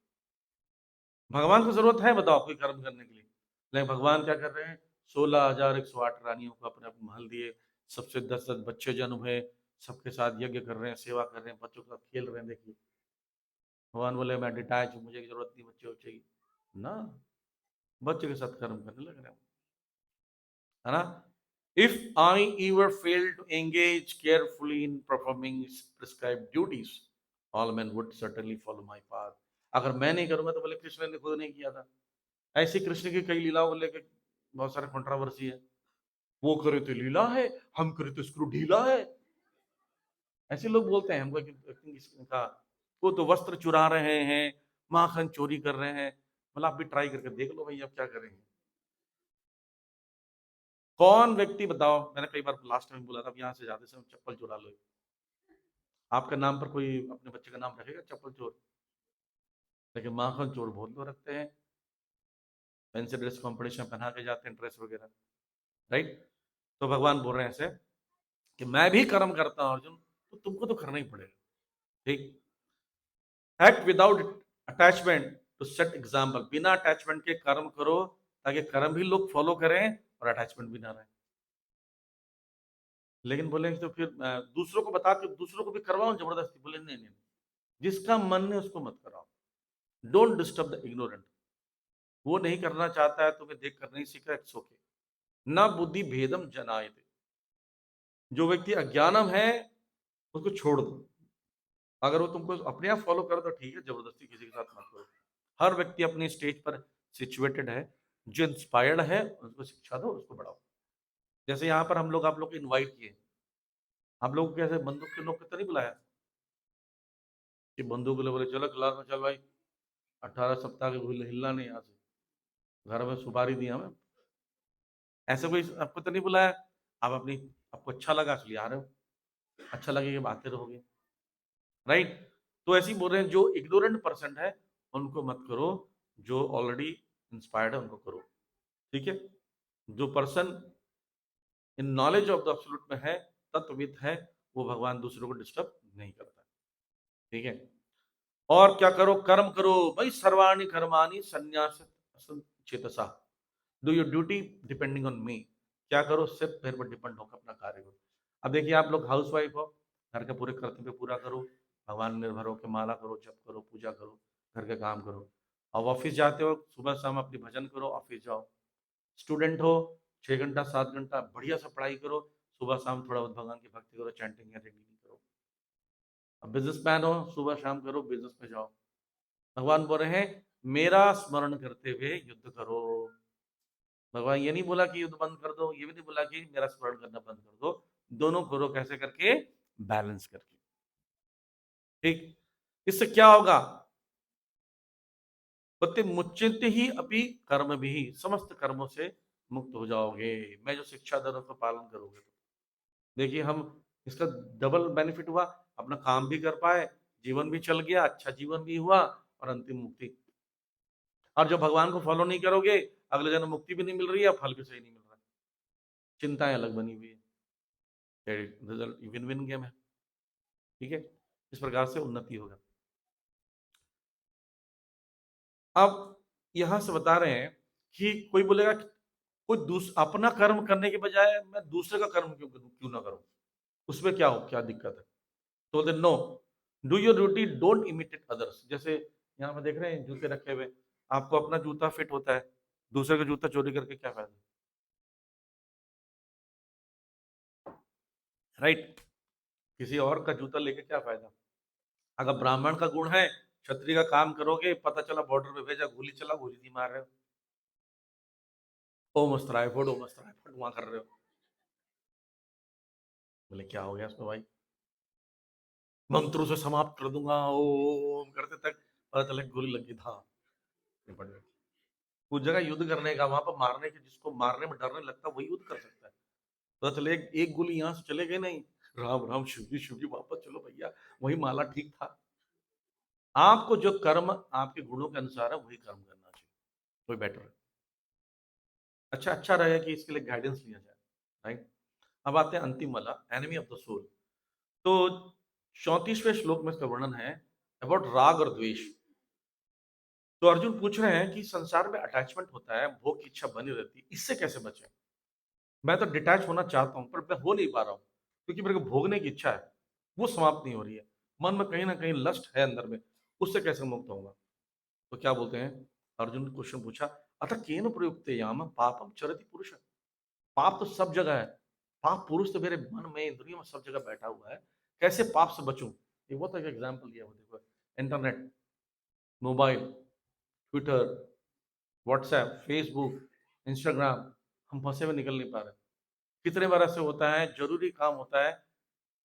भगवान को जरूरत है बताओ कोई कर्म करने के लिए, लेकिन भगवान क्या कर रहे हैं? 16,108 रानियों को अपने अपने महल दिए, सबसे 10-10 बच्चे जन्म हुए, सबके साथ यज्ञ कर रहे हैं, सेवा कर रहे हैं, बच्चों के साथ खेल रहे हैं। देखिए भगवान बोले मैं डिटैच हूँ, मुझे जरूरत नहीं बच्चे बच्चे की ना, बच्चे के साथ कर्म करने लग रहे हैं, है ना। If I ever fail to engage carefully in performing prescribed duties, all men would certainly follow my path. अगर मैं नहीं करूंगा तो बोले कृष्ण ने खुद नहीं किया था। ऐसी कृष्ण की कई लीलाओं को लेकर बहुत सारे कंट्रोवर्सी है। वो करे तो लीला है, हम करे तो स्क्रू ढीला है, ऐसे लोग बोलते हैं हमको का। वो तो वस्त्र चुरा रहे हैं, माखन चोरी कर रहे हैं। मतलब आप भी ट्राई करके देख लो भाई, आप क्या करेंगे। कौन व्यक्ति बताओ, मैंने कई बार लास्ट टाइम बोला था यहाँ से जाते समय चप्पल चुरा लो। आपके नाम पर कोई अपने बच्चे का नाम रखेगा चप्पल चोर? लेकिन माखन चोर बहुत लोग रखते हैं, फैंसी ड्रेस कॉम्पिटिशन पहना के जाते हैं, ड्रेस वगैरह, राइट। तो भगवान बोल रहे हैं ऐसे कि मैं भी कर्म करता हूं अर्जुन, तो तुमको तो करना ही पड़ेगा, ठीक। Act without attachment to set example, बिना अटैचमेंट के कर्म करो ताकि कर्म भी लोग फॉलो करें और अटैचमेंट भी ना रहे। लेकिन बोले तो फिर दूसरों को बता के दूसरों को भी करवाओ जबरदस्ती, बोले नहीं नहीं, जिसका मन है उसको मत कराओ। Don't disturb the ignorant. वो नहीं करना चाहता है, तुम्हें देख कर नहीं सीखा, इट्स ओके। न बुद्धि भेदम जनायते, जो व्यक्ति अज्ञानम है उसको छोड़ दो। अगर वो तुमको अपने आप फॉलो करे तो ठीक है, जबरदस्ती किसी के साथ मत करो। हर व्यक्ति अपनी स्टेज पर सिचुएटेड है, जो इंस्पायर्ड है उसको शिक्षा दो, उसको बढ़ाओ। जैसे यहाँ पर हम लोग आप लोग को इनवाइट किए, आप लोग को कैसे बंदूक के नोक पे तो नहीं बुलाया कि बंदूक ले बोले चलो क्लास में, चल भाई 18 सप्ताह के हिलना नहीं यहाँ से, घर में सुपारी दी हमें, ऐसे कोई आपको तो नहीं बुलाया। आप अपनी, आपको अच्छा लगा इसलिए आ रहे हो, अच्छा लगेगा बातें रहोगे, राइट। तो ऐसे ही बोल रहे हैं जो इग्नोरेंट पर्सन है उनको मत करो, जो ऑलरेडी इंस्पायर्ड है उनको करो, ठीक है। जो person in knowledge of the absolute में है, तत्वविद है, वो भगवान दूसरों को डिस्टर्ब नहीं करता, ठीक है। और क्या करो, कर्म करो भाई, सर्वाणि कर्माणि संन्यास चेतसा, do your duty depending on me. क्या करो, सिर्फ मेरे पर डिपेंड होकर अपना कार्य करो। अब देखिए आप लोग हाउस वाइफ हो, घर के पूरे कर्तव्य पूरा करो, भगवान निर्भर होकर माला करो, जप करो, पूजा करो, घर के काम करो। अब ऑफिस जाते हो, सुबह शाम अपनी भजन करो, ऑफिस जाओ। स्टूडेंट हो, 6 घंटा 7 घंटा बढ़िया से पढ़ाई करो, सुबह शाम थोड़ा बहुत भगवान की भक्ति करो, चैंटिंग या रीडिंग करो। अब बिजनेसमैन हो, सुबह शाम करो, बिजनेस में जाओ। भगवान बोल रहे हैं मेरा स्मरण करते हुए युद्ध करो। भगवान ये नहीं बोला कि युद्ध बंद कर दो, ये भी नहीं बोला कि मेरा स्मरण करना बंद कर दो, दोनों करो, कैसे करके, बैलेंस करके, ठीक। इससे क्या होगा, पति मुच्चित ही अपनी कर्म भी, समस्त कर्मों से मुक्त हो जाओगे, मैं जो शिक्षा दे रहा हूं उसका पालन करोगे तो। देखिए हम, इसका डबल बेनिफिट हुआ, अपना काम भी कर पाए, जीवन भी चल गया, अच्छा जीवन भी हुआ, और अंतिम मुक्ति। और जो भगवान को फॉलो नहीं करोगे, अगले जन्म मुक्ति भी नहीं मिल रही है, फल भी सही नहीं मिल रहा, चिंताएं अलग बनी हुई है, रिजल्ट विन विन गेम है, ठीक है। इस प्रकार से उन्नति होगा। अब यहां से बता रहे हैं कि कोई बोलेगा कोई अपना कर्म करने के बजाय मैं दूसरे का कर्म क्यों करूं, क्यों ना करूं, उसमें क्या हो, क्या दिक्कत है। तो they know, do your duty, don't imitate others. जैसे यहाँ पे देख रहे हैं जूते रखे हुए, आपको अपना जूता फिट होता है, दूसरे का जूता चोरी करके क्या फायदा, राइट। किसी और का जूता लेके क्या फायदा। अगर ब्राह्मण का गुण है, क्षत्रिय का काम करोगे, पता चला बॉर्डर पे भेजा, गोली चला, गोली नहीं मार रहे हो, ओ मस्तराय फुट, ओ मस्तराय फुट वहां कर रहे हो, बोले क्या हो गया उसमें भाई, मंत्रों से समाप्त कर दूंगा ओम करते तक पता चला गोली लगी था, निपट गए। उस जगह युद्ध करने का, वहां पर मारने के, जिसको मारने में डर नहीं लगता वही युद्ध कर सकता है। पता चले एक गोली यहाँ से चले गए, नहीं, राम राम शिव जी वापस चलो भैया, वही माला ठीक था। आपको जो कर्म आपके गुणों के अनुसार है वही कर्म करना चाहिए, कोई बेटर है। अच्छा अच्छा रहेगा कि इसके लिए गाइडेंस लिया जाए, राइट। अब आते हैं अंतिम वाला, एनिमी ऑफ द सोल। तो 34वें श्लोक में इसका वर्णन है अबाउट राग और द्वेष। तो अर्जुन पूछ रहे हैं कि संसार में अटैचमेंट होता है, भोग की इच्छा बनी रहती है, इससे कैसे बचे। मैं तो डिटैच होना चाहता हूं पर मैं हो नहीं पा रहा हूं, क्योंकि मेरे को भोगने की इच्छा है, वो समाप्त नहीं हो रही है। मन में कहीं ना कहीं लस्ट है अंदर में, उससे कैसे मुक्त होगा? तो क्या बोलते हैं, अर्जुन ने क्वेश्चन पूछा, अतः केन प्रयुक्त याम पापम चरति पुरुष। पाप तो सब जगह है, पाप पुरुष तो मेरे मन में इंद्रियों में सब जगह बैठा हुआ है, कैसे पाप से बचूं? ये बहुत एक एग्जाम्पल दिया, वो देखो, internet, mobile, Twitter, WhatsApp, Facebook, Instagram, हम फंसे हुए निकल नहीं पा रहे। कितने बार ऐसे होता है, जरूरी काम होता है,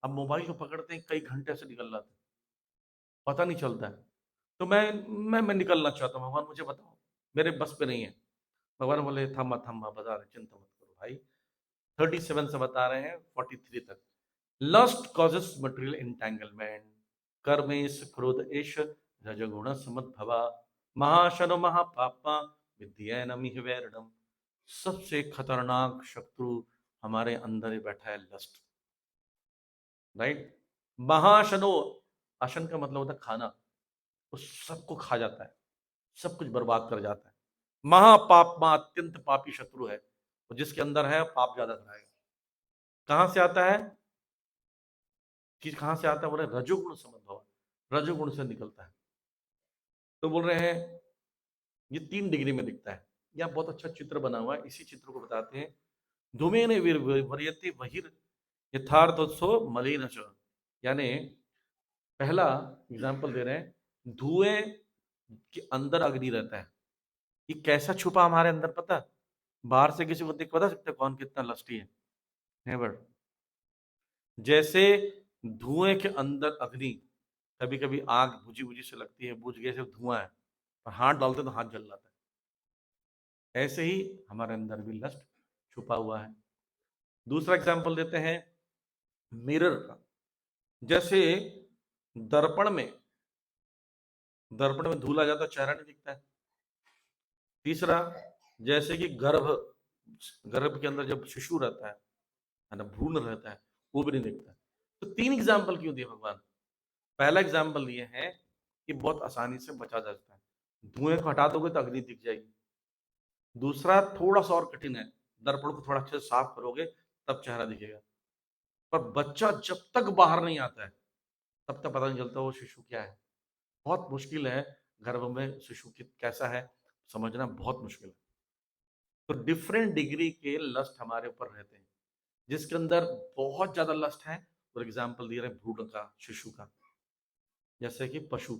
अब मोबाइल को पकड़ते हैं, कई घंटे से निकल जाते हैं, पता नहीं चलता है। तो मैं निकलना चाहता हूँ, भगवान मुझे बताओ, मेरे बस पे नहीं है। भगवान बोले, थमा थमा बता रहे, चिंता मत करो भाई। 37 से बता रहे हैं 43 तक। लस्ट कॉजेस मटेरियल इंटेंगलमेंट, कर्मेश क्रोध एश रजगुण समद्भवा, महाशनो महापापा विद्येनमिह वैरणम। सबसे खतरनाक शत्रु हमारे अंदर ही बैठा है, लस्ट। राइट? महाशनो, अशन का मतलब होता है खाना, वो सबको खा जाता है, सब कुछ बर्बाद कर जाता है। महापापमा, अत्यंत पापी शत्रु है, और जिसके अंदर है पाप ज्यादा कराएगा। कहां से आता है? कि कहां से आता है? बोल रहे रजोगुण समद्भव, रजोगुण से निकलता है। तो बोल रहे हैं ये 3 डिग्री में दिखता है। यहाँ बहुत अच्छा चित्र बना हुआ है, इसी चित्र को बताते हैं। धूमेन वर्यते बहिर यथार्थोत्सव मलिन च। यानी पहला एग्जाम्पल दे रहे हैं, धुएं के अंदर अग्नि रहता है। ये कैसा छुपा हमारे अंदर, पता? बाहर से किसी को देख बता सकते कौन कितना लस्टी है? नेवर। जैसे धुएं के अंदर अग्नि, कभी कभी आग बुझी बुझी से लगती है, बुझ गए से धुआं है, और हाथ डालते तो हाथ जल जाता है। ऐसे ही हमारे अंदर भी लस्ट छुपा हुआ है। दूसरा एग्जाम्पल देते हैं मिरर का। जैसे दर्पण में, दर्पण में धूल आ जाता, चेहरा नहीं दिखता है। तीसरा, जैसे कि गर्भ, गर्भ के अंदर जब शिशु रहता है ना, भ्रूण रहता है, वो भी नहीं दिखता है। तो 3 एग्जाम्पल क्यों दिए भगवान? पहला एग्जाम्पल ये है कि बहुत आसानी से बचा जा सकता है, धुएं को हटा दोगे तो अग्नि दिख जाएगी। दूसरा थोड़ा सा और कठिन है, दर्पण को थोड़ा अच्छे से साफ करोगे तब चेहरा दिखेगा। पर बच्चा जब तक बाहर नहीं आता है, तब तक पता नहीं चलता वो शिशु क्या है। बहुत मुश्किल है गर्भ में शिशु की कैसा है समझना, बहुत मुश्किल है। तो डिफरेंट डिग्री के लस्ट हमारे ऊपर रहते हैं। जिसके अंदर बहुत ज्यादा लस्ट है, फॉर एग्जाम्पल दिए रहे भ्रूण का, शिशु का। जैसे कि पशु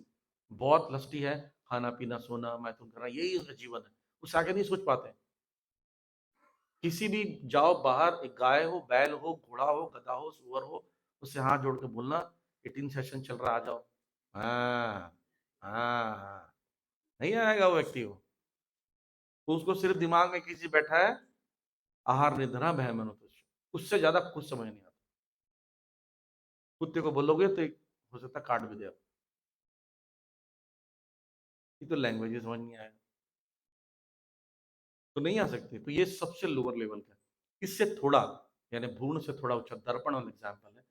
बहुत लस्टी है, खाना पीना सोना मैथुन करना, यही उनका जीवन है, उससे आगे नहीं सोच पाते। किसी भी जाओ बाहर, एक गाय हो, बैल हो, घोड़ा हो, गधा हो, सुअर हो, उससे हाथ जोड़ के बोलना 18 सेशन चल रहा, आ जाओ। हाँ, हाँ, हाँ, नहीं आएगा वो व्यक्ति को। तो उसको सिर्फ दिमाग में किसी बैठा है, आहार निद्रा भय मनो तुच्छ, उससे ज्यादा कुछ समझ नहीं आता। कुत्ते को बोलोगे तो हो सकता है काट भी दे, ये तो लैंग्वेज समझ नहीं आएगा, तो नहीं आ सकते। तो ये सबसे लोअर लेवल का है। इससे थोड़ा, यानी भ्रूण से थोड़ा उच्च दर्पण वाला एग्जाम्पल है।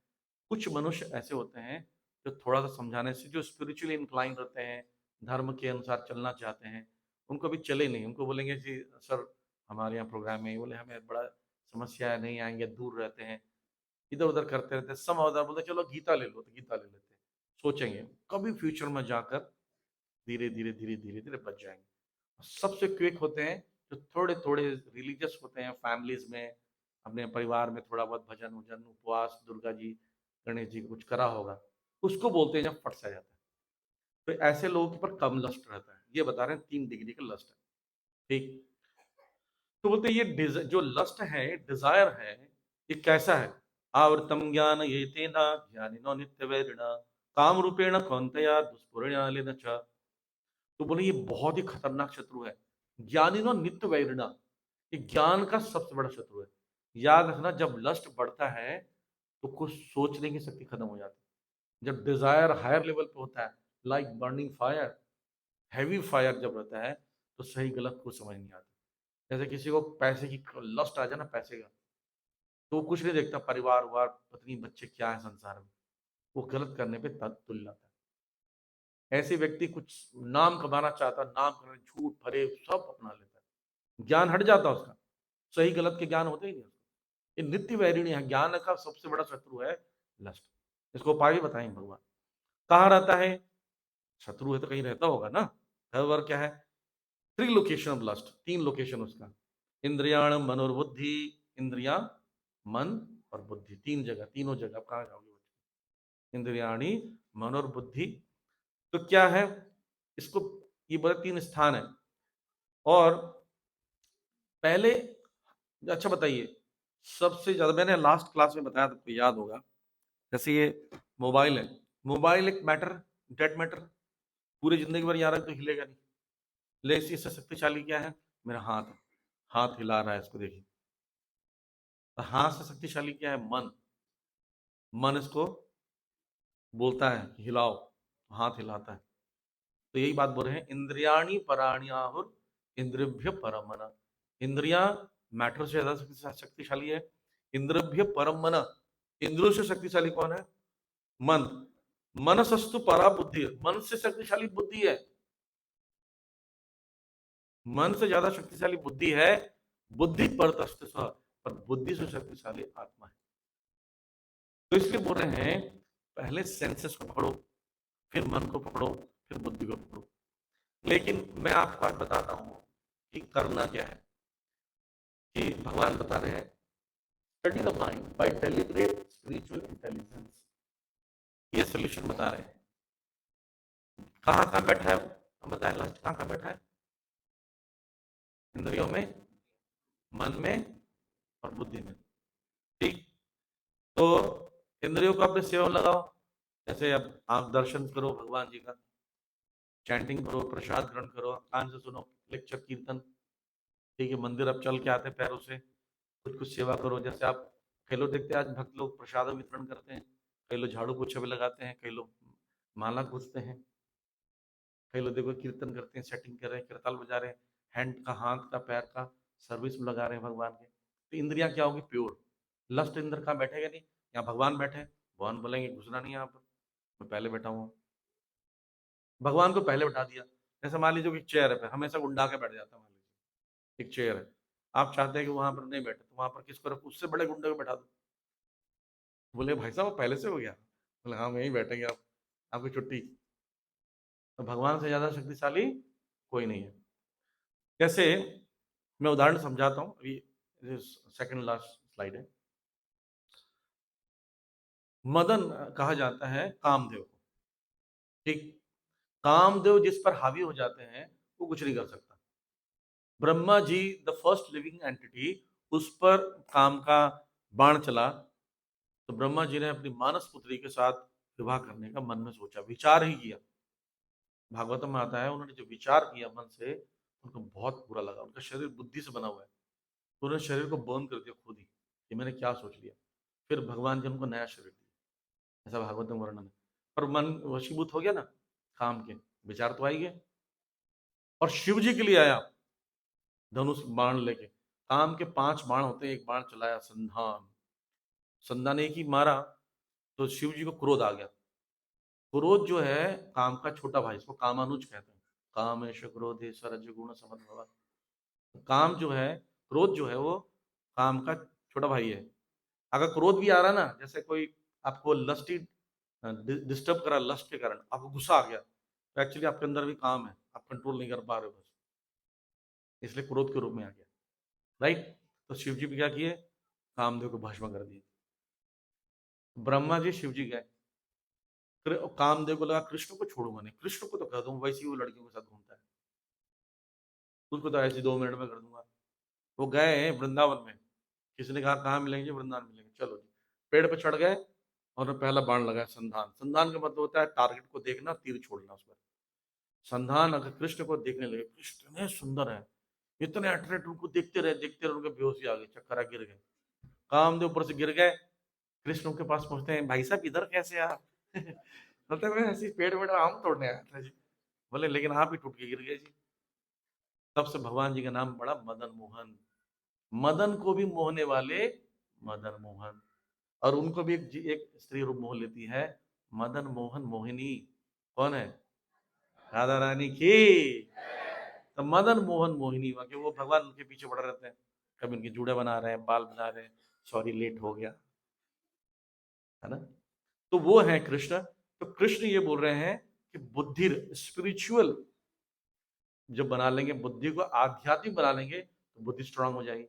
कुछ मनुष्य ऐसे होते हैं जो थोड़ा सा समझाने से, जो स्पिरिचुअली इंक्लाइन रहते हैं, धर्म के अनुसार चलना चाहते हैं, उनको भी चले नहीं, उनको बोलेंगे जी सर हमारे यहाँ प्रोग्राम में, बोले हमें बड़ा समस्या है, नहीं आएंगे, दूर रहते हैं, इधर उधर करते रहते हैं, सम उधर बोलते चलो गीता ले लो, तो गीता ले लेते हैं, सोचेंगे कभी फ्यूचर में जाकर धीरे धीरे धीरे धीरे धीरे बच जाएंगे। सबसे क्विक होते हैं जो थोड़े थोड़े रिलीजियस होते हैं, फैमिलीज में, अपने परिवार में थोड़ा बहुत भजन वजन उपवास, दुर्गा जी गणेश जी कुछ करा होगा, उसको बोलते हैं जब फट सा जाता है। तो ऐसे लोगों के ऊपर कम लस्ट रहता है। ये बता रहे हैं 3 डिग्री का लस्ट है। ठीक। तो बोलते हैं ये जो लस्ट है, डिजायर है, ये कैसा है? आवृतम ज्ञान ये तेना ज्ञानिनो नित्य वैरिणा काम रूपेण कौंतया दुष्पूर्णालिन च। तो बोले ये बहुत ही खतरनाक शत्रु है। ज्ञानिनो नित्य वैरिणा, ये ज्ञान का सबसे बड़ा शत्रु है। याद रखना, जब लस्ट बढ़ता है तो कुछ सोचने की शक्ति खत्म हो जाती है। जब डिजायर हायर लेवल पे होता है, like burning fire, heavy fire जब रहता है, तो सही गलत कुछ समझ नहीं आता। जैसे किसी को पैसे की लस्ट आ जाए ना, पैसे का, तो वो कुछ नहीं देखता, परिवार वार पत्नी बच्चे क्या है संसार में, वो गलत करने पे तुल जाता है। ऐसे व्यक्ति कुछ नाम कमाना चाहता, नाम करने झूठ फरेब सब अपना लेता है, ज्ञान हट जाता है उसका, सही गलत के ज्ञान होते ही नहीं उसको। ये नित्य वैरिणी है, ज्ञान का सबसे बड़ा शत्रु है लस्ट। इसको उपाय भी बताएंगे भगवान। कहाँ रहता है शत्रु? है तो कहीं रहता होगा ना। हर बार क्या है, त्रिलोकेशन ऑफ लस्ट, 3 लोकेशन उसका। इंद्रियाण मनोर्बुद्धि, इंद्रिया मन और बुद्धि, 3 जगह, तीनों जगह आप कहाँ जाओगे? इंद्रियाणी मनोर्बुद्धि। तो क्या है इसको, ये बड़े 3 स्थान है। और पहले, अच्छा बताइए, सबसे ज्यादा मैंने लास्ट क्लास में बताया, आपको याद होगा, जैसे ये मोबाइल है, मोबाइल एक मैटर, डेड मैटर, पूरी जिंदगी भर यार तो हिलेगा नहीं। लेकिन इससे शक्तिशाली क्या है? मेरा हाथ है, हाथ हिला रहा है, इसको देखिए। तो हाथ से शक्तिशाली क्या है? मन। मन इसको बोलता है कि हिलाओ, हाथ हिलाता है। तो यही बात बोल रहे हैं, इंद्रियाणी पराणी आहुर इंद्रिभ्य परम मन। इंद्रिया मैटर से ज्यादा शक्तिशाली है। इंद्रिभ्य परम मन, इंद्रियों से शक्तिशाली कौन है? मन। मनसस्तु परा बुद्धि, मन से शक्तिशाली बुद्धि है। मन से ज्यादा शक्तिशाली बुद्धि है। बुद्धि परतस्तु सह, पर बुद्धि से शक्तिशाली आत्मा है। तो इसलिए बोल रहे हैं पहले सेंसेस को पकड़ो, फिर मन को पकड़ो, फिर बुद्धि को पकड़ो। लेकिन मैं आपको आज बताता हूं कि करना क्या है। कि भगवान बता रहे हैं study the mind bye deliberate spiritual intelligence, ये सोल्यूशन बता रहे हैं। कहाँ कहाँ बैठा है? हम बताएं लास्ट कहाँ कहाँ बैठा है? इंद्रियों में, मन में और बुद्धि में। ठीक। तो इंद्रियों को अपने सेवा लगाओ। जैसे अब आप दर्शन करो भगवान जी का, चैंटिंग करो, प्रसाद ग्रहण करो, कान से सुनो लेक्चर कीर्तन। ठीक है, मंदिर अब चल के आते हैं पैरों से, कुछ कुछ सेवा करो। जैसे आप कई लोग देखते हैं आज भक्त लोग प्रसाद वितरण करते हैं, कई लोग झाड़ू पोछा भी लगाते हैं, कई लोग माला गूंथते हैं, कई लोग देखो कीर्तन करते हैं, सेटिंग कर रहे हैं, करताल बजा रहे हैं, हैंड का, हाथ का, पैर का सर्विस में लगा रहे हैं भगवान के। तो इंद्रियां क्या होगी? प्योर। लस्ट इंद्र कहाँ बैठेगा? नहीं, यहाँ भगवान बैठे, भगवान बोलेंगे घुसना नहीं यहाँ पर, मैं पहले बैठा हूँ। भगवान को पहले बैठा दिया। जैसे मान लीजिए एक चेयर है, हमेशा गुंडा के बैठ जाता है, मान लीजिए एक चेयर है, आप चाहते हैं कि वहां पर नहीं बैठे, तो वहां पर किसको रखो? उससे बड़े गुंडे को बैठा दो। बोले भाई साहब पहले से हो गया? बोले हाँ वहीं बैठेंगे आप, आपकी छुट्टी। तो भगवान से ज्यादा शक्तिशाली कोई नहीं है। जैसे मैं उदाहरण समझाता हूँ अभी, सेकंड लास्ट स्लाइड है। मदन कहा जाता है कामदेव को। ठीक। कामदेव जिस पर हावी हो जाते हैं वो कुछ नहीं कर सकता। Brahma ji the first living entity, उस पर काम का बाण चला, तो ब्रह्मा जी ने अपनी मानस पुत्री के साथ विवाह करने का मन में सोचा, विचार ही किया। भागवतम में आता है उन्होंने जो विचार किया मन से, उनको बहुत बुरा लगा। उनका शरीर बुद्धि से बना हुआ है, तो उन्होंने शरीर को बर्न कर दिया खुद ही, कि मैंने क्या सोच लिया। फिर भगवान जी उनको नया शरीर दिया, ऐसा भागवत में वर्णन है। पर मन वशीभूत हो गया ना काम के, विचार तो आई गए। और शिव जी के लिए आया धनुष बाण लेके। काम के 5 बाण होते हैं, एक बाण चलाया संधान, संधान एक ही मारा, तो शिव जी को क्रोध आ गया। क्रोध जो है काम का छोटा भाई, इसको कामानुज कहते हैं। कामेश क्रोधेश्वर रजगुण समद्भव। काम जो है, क्रोध जो है वो काम का छोटा भाई है। अगर क्रोध भी आ रहा ना, जैसे कोई आपको लस्टी डिस्टर्ब करा, लस्ट के कारण आपको गुस्सा आ गया, तो एक्चुअली आपके अंदर भी काम है, आप कंट्रोल नहीं कर पा रहे हो बस, इसलिए क्रोध के रूप में आ गया। राइट। तो शिव जी भी क्या किए? कामदेव को भस्म कर दिए। ब्रह्मा जी शिव जी गए, कामदेव को लगा कृष्ण को छोड़ूंगा नहीं, कृष्ण को तो कर दूंगा, वैसे ही वो लड़कियों के साथ घूमता है, उसको तो ऐसे 2 मिनट में कर दूंगा। वो गए वृंदावन में, किसी ने कहा कहाँ मिलेंगे? वृंदावन मिलेंगे, चलो जी। पेड़ पे चढ़ गए और पहला बाण लगाया संधान। संधान का मतलब होता है टारगेट को देखना, तीर छोड़ना उस पर। संधान अगर कृष्ण को देखने लगे, कृष्ण इतने सुंदर है, इतने अट्रैक्ट, उनको देखते रहे उनके बेहोशी आ गए, चक्कर आ, गिर गए। कामदेव ऊपर से गिर गए, कृष्ण के पास पहुंचते हैं, भाई साहब इधर कैसे आप? बोलते मैं ऐसे पेड़ वेड़ आम तोड़ने आया था जी। बोले लेकिन आप ही टूट के गिर गए जी। तब से भगवान जी का नाम पड़ा मदन मोहन। मदन को भी मोहने वाले मदन मोहन। और उनको भी एक स्त्री रूप मोह लेती है, मदन मोहन मोहिनी। कौन है? राधा रानी की। तो मदन मोहन मोहिनी, कि वो भगवान उनके पीछे पड़े रहते हैं, कभी उनके जूड़े बना रहे हैं, बाल बना रहे हैं, सॉरी लेट हो गया, है ना। तो वो है कृष्ण। तो कृष्ण ये बोल रहे हैं कि बुद्धि स्पिरिचुअल जब बना लेंगे, बुद्धि को आध्यात्मिक बना लेंगे, तो बुद्धि स्ट्रांग हो जाएगी।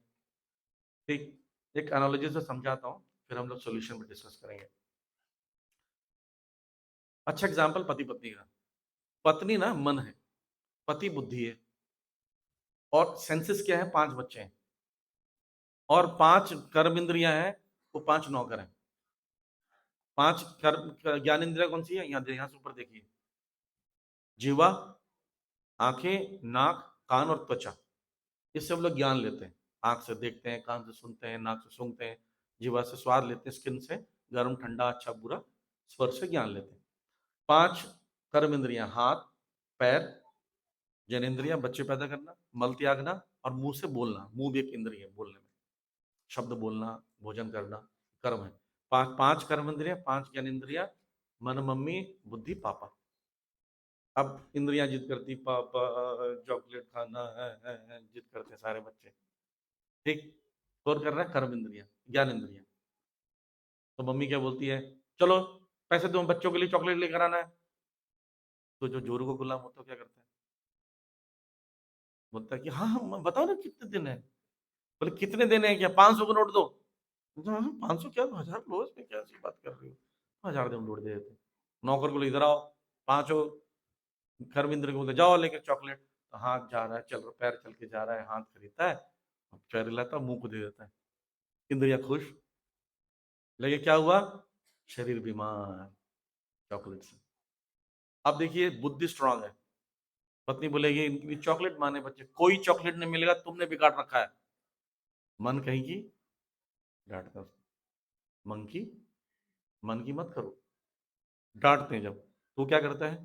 ठीक, एक एनालॉजी से समझाता हूं, फिर हम लोग सॉल्यूशन पे डिस्कस करेंगे। अच्छा एग्जांपल पति पत्नी का। पत्नी ना मन है, पति बुद्धि है, और सेंसेस क्या है, 5 बच्चे हैं, और 5 कर्म इंद्रियां हैं, वो 5 नौकर हैं। 5 कर्म ज्ञान इंद्रिया कौन सी है, यहाँ से ऊपर देखिए, जीवा, आंखें, नाक, कान और त्वचा। इससे हम लोग ज्ञान लेते हैं। आंख से देखते हैं, कान से सुनते हैं, नाक से सूंघते हैं, जीवा से स्वाद लेते हैं, स्किन से गर्म ठंडा अच्छा बुरा, स्पर्श से ज्ञान लेते हैं। 5 कर्म इंद्रियां, हाथ, पैर, जनेन्द्रियां, बच्चे पैदा करना, मल त्यागना, और मुंह से बोलना। मुंह भी एक इंद्रिय है बोलने में, शब्द बोलना, भोजन करना, कर्म है। 5 कर्म इंद्रिया, 5 ज्ञान इंद्रिया, मन मम्मी, बुद्धि पापा। अब इंद्रियां जिद करती, पापा चॉकलेट खाना है, जिद करते सारे बच्चे। ठीक, और कर रहा है कर्म इंद्रिया, ज्ञान इंद्रिया। तो मम्मी क्या बोलती है, चलो पैसे दो, बच्चों के लिए चॉकलेट लेकर आना है। तो जो जोरू को गुलाम होता है क्या करता है, बोलता है कि हाँ हाँ बताओ ना कितने दिन है। बोले कितने दिन है, क्या 500 का नोट दो। 500 क्या, 1000 लो, इसमें क्या सी बात कर रही हो, 1000 दे, हम नोट दे देते। नौकर को ले, इधर आओ, पांचों कर्मेंद्र को बोलते जाओ लेकर चॉकलेट। तो हाथ जा रहा है, चल रहा, पैर चल के जा रहा है, हाथ खरीदता है, पैर लाता है, मुंह को दे देता है, इंद्रिया खुश। लेकिन क्या हुआ, शरीर बीमार चॉकलेट से। अब देखिए बुद्धि स्ट्रांग है। पत्नी बोलेगी इनकी चॉकलेट माने बच्चे, कोई चॉकलेट नहीं मिलेगा, तुमने बिगाड़ रखा है। मन कहेगी, डांटता मन की, मन की मत करो, डांटते हैं जब, तो क्या करता है,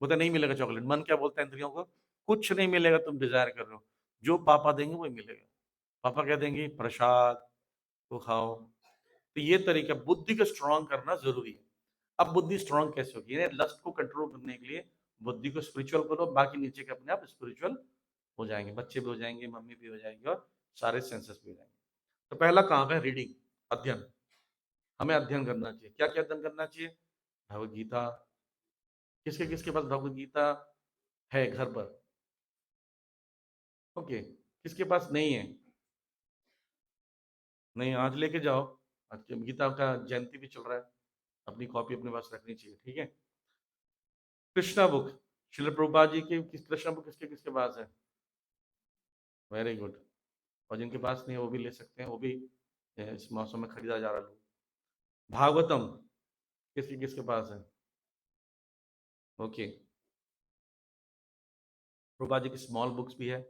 बोलता नहीं मिलेगा चॉकलेट। मन क्या बोलता है इंद्रियों को, कुछ नहीं मिलेगा, तुम डिजायर कर रहे हो, जो पापा देंगे वही मिलेगा। पापा क्या देंगे, प्रसाद, वो खाओ। तो ये तरीका बुद्धि को स्ट्रांग करना जरूरी है। अब बुद्धि स्ट्रांग कैसे होगी, लस्ट को कंट्रोल करने के लिए बुद्धि को स्पिरिचुअल करो, बाकी नीचे के अपने आप स्पिरिचुअल हो जाएंगे, बच्चे भी हो जाएंगे, मम्मी भी हो जाएंगे, और सारे सेंसेस भी हो जाएंगे। तो पहला काम है रीडिंग, अध्ययन। हमें अध्ययन करना चाहिए। क्या क्या अध्ययन करना चाहिए, भगवत गीता। किसके किसके पास भगवत गीता है घर पर, ओके, किसके पास नहीं है, नहीं आज लेके जाओ। आज गीता का जयंती भी चल रहा है, अपनी कॉपी अपने पास रखनी चाहिए, ठीक है। कृष्णा बुक, श्रील प्रभुपाद जी की कृष्णा बुक किसके किसके पास है, वेरी गुड। और जिनके पास नहीं है वो भी ले सकते हैं, वो भी इस मौसम में खरीदा जा रहा है। भागवतम किसके किसके पास है, ओके। प्रभुपाद जी की स्मॉल बुक्स भी है,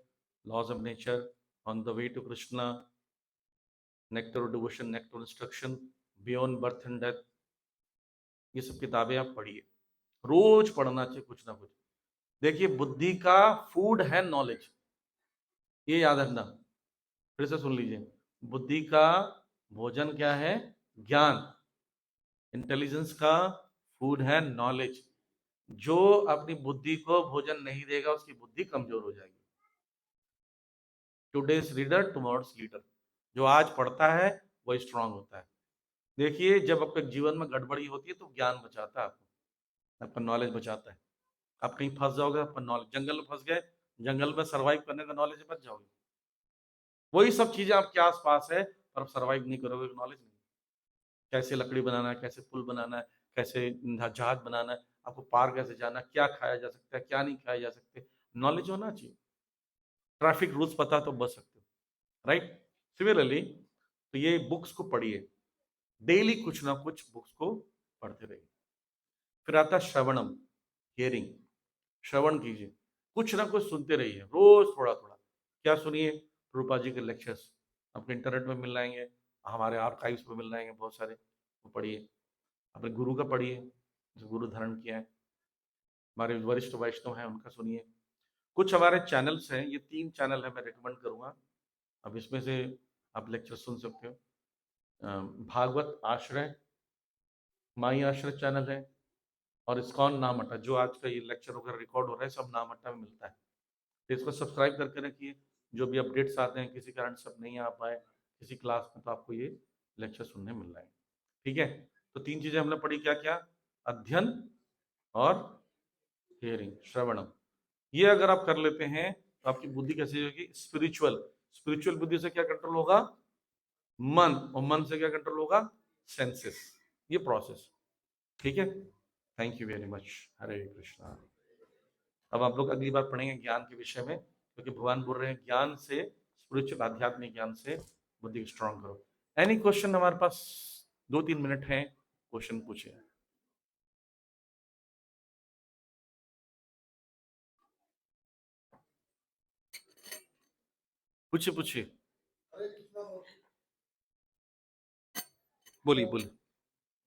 laws of nature, on the way to Krishna, nectar of devotion, nectar of instruction, beyond birth and death. ये सब किताबें आप पढ़िए, रोज पढ़ना चाहिए कुछ ना कुछ। देखिए बुद्धि का फूड है नॉलेज, ये याद रखना, फिर से सुन लीजिए। बुद्धि का भोजन क्या है, ज्ञान। इंटेलिजेंस का फूड है नॉलेज। जो अपनी बुद्धि को भोजन नहीं देगा उसकी बुद्धि कमजोर हो जाएगी। टुडेज रीडर टुमारोज लीडर, जो आज पढ़ता है वही स्ट्रांग होता है। देखिए जब आपके जीवन में गड़बड़ी होती है तो ज्ञान बचाता है आपको, आपका नॉलेज बचाता है। आप कहीं फंस जाओगे, आपका नॉलेज, जंगल में फंस गए, जंगल में सर्वाइव करने का नॉलेज बच जाओगे। वही सब चीजें आपके आसपास है, पर आप सर्वाइव नहीं करोगे, नॉलेज नहीं। कैसे लकड़ी बनाना है, कैसे पुल बनाना है, कैसे जहाज बनाना है, आपको पार कैसे जाना है, क्या खाया जा सकता है, क्या नहीं खाया जा सकते, नॉलेज होना चाहिए। ट्रैफिक रूल्स पता तो बच सकते हो, राइट। सिमिलरली तो ये बुक्स को पढ़िए, डेली कुछ ना कुछ बुक्स को पढ़ते रहिए। फिर आता है श्रवणम, हियरिंग, श्रवण कीजिए, कुछ ना कुछ सुनते रहिए, रोज थोड़ा थोड़ा। क्या सुनिए, रूपा जी के लेक्चर्स आपको इंटरनेट में मिल जाएंगे, हमारे आर्काइव्स में मिल जाएंगे बहुत सारे, वो पढ़िए। अपने गुरु का पढ़िए, जो गुरु धारण किया है, हमारे वरिष्ठ वैष्णव हैं उनका सुनिए। कुछ हमारे चैनल्स हैं, ये 3 चैनल है, मैं रिकमेंड करूंगा। अब इसमें से आप लेक्चर सुन सकते हो। भागवत आश्रय, माई आश्रय चैनल है, और इस्कॉन नाम अट्टा, जो आज का ये लेक्चर वगैरह रिकॉर्ड हो रहा है सब नाम अट्टा में मिलता है। तो इसको सब्सक्राइब करके रखिए, जो भी अपडेट्स आते हैं, किसी कारण सब नहीं आ पाए, किसी क्लास में तो आपको ये लेक्चर सुनने मिल रहे हैं। ठीक है, तो 3 चीजें हमने पढ़ी, क्या क्या? अध्ययन और हियरिंग, श्रवणम। ये अगर आप कर लेते हैं तो आपकी बुद्धि कैसी होगी? स्पिरिचुअल। स्पिरिचुअल बुद्धि से क्या कंट्रोल होगा? मन, और मन से क्या कंट्रोल होगा? सेंसेस। ये प्रोसेस। ठीक है, थैंक यू वेरी मच। हरे कृष्णा। अब आप लोग अगली बार पढ़ेंगे ज्ञान के विषय में, क्योंकि भगवान बोल रहे हैं ज्ञान से, स्पिरिचुअल आध्यात्मिक ज्ञान से बुद्धि स्ट्रांग करो। Any question? हमारे पास 2-3 मिनट है, क्वेश्चन पूछिए। पूछिए पूछिए, बोलिए बोलिए।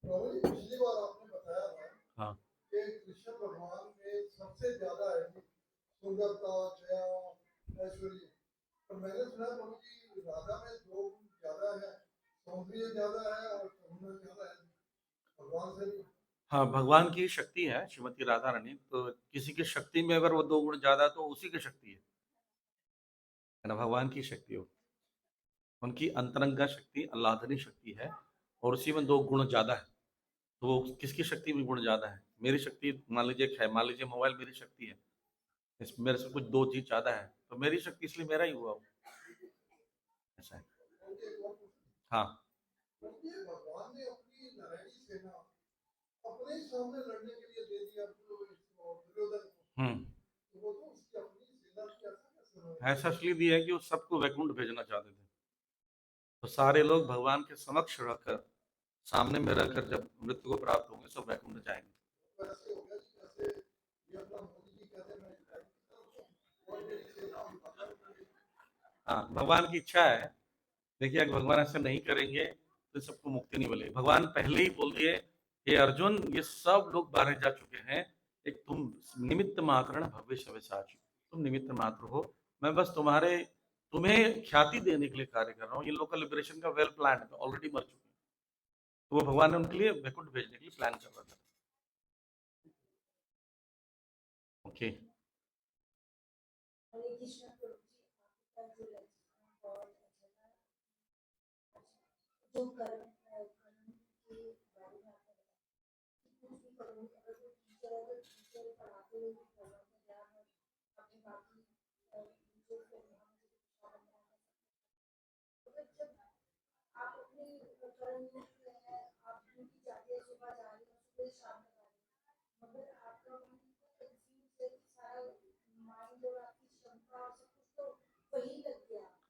पिछली बार आपने बताया था, हाँ, कि कृष्ण भगवान में सबसे ज्यादा है सुंदरता, दया, ऐश्वर्य। तो मैंने सुना प्रभु जी राधा में 2 गुण ज्यादा है, सौंदर्य ज्यादा है और करुणा ज्यादा है भगवान से भी। हाँ, भगवान की शक्ति है श्रीमती राधा रानी, तो किसी की शक्ति में अगर वो 2 गुण ज्यादा है तो उसी की शक्ति है ना, भगवान की शक्ति हो। उनकी अंतरंगा शक्ति अल्लाहनी शक्ति है, और उसी में 2 गुण ज्यादा है। तो वो किसकी शक्ति में गुण ज्यादा है? मेरी शक्ति मान लीजिए है, मान लीजिए मोबाइल मेरी शक्ति है, इस मेरे से कुछ 2 चीज ज्यादा है, तो मेरी शक्ति इसलिए मेरा ही हुआ वो। ऐसा है। हाँ, भगवान ने अपनी नारायणी सेना अपने सामने लड़ने के लिए दे दिया दुर्योधन को, वो तो उसकी अपनी सेना की ऐसा इसलिए दिया है कि वो सबको वैकुंठ भेजना चाहते थे, तो सारे लोग भगवान के समक्ष रहकर, सामने में रहकर जब मृत्यु को प्राप्त होंगे सब वैकुंठ जाएंगे। हाँ, भगवान की इच्छा है। देखिए, अगर भगवान ऐसा नहीं करेंगे तो सबको मुक्ति नहीं मिलेगी। भगवान पहले ही बोल दिए, हे अर्जुन, ये सब लोग बाहर जा चुके हैं, एक तुम निमित्त मात्र भविष्य साची, तुम निमित्त मात्र हो, मैं बस तुम्हें ख्याति देने के लिए कार्य कर रहा हूँ। ये लोग का लिबरेशन का वेल प्लान है, ऑलरेडी मर चुके हैं, तो वो भगवान ने उनके लिए वैकुंठ भेजने के लिए प्लान कर रहा था। ओके,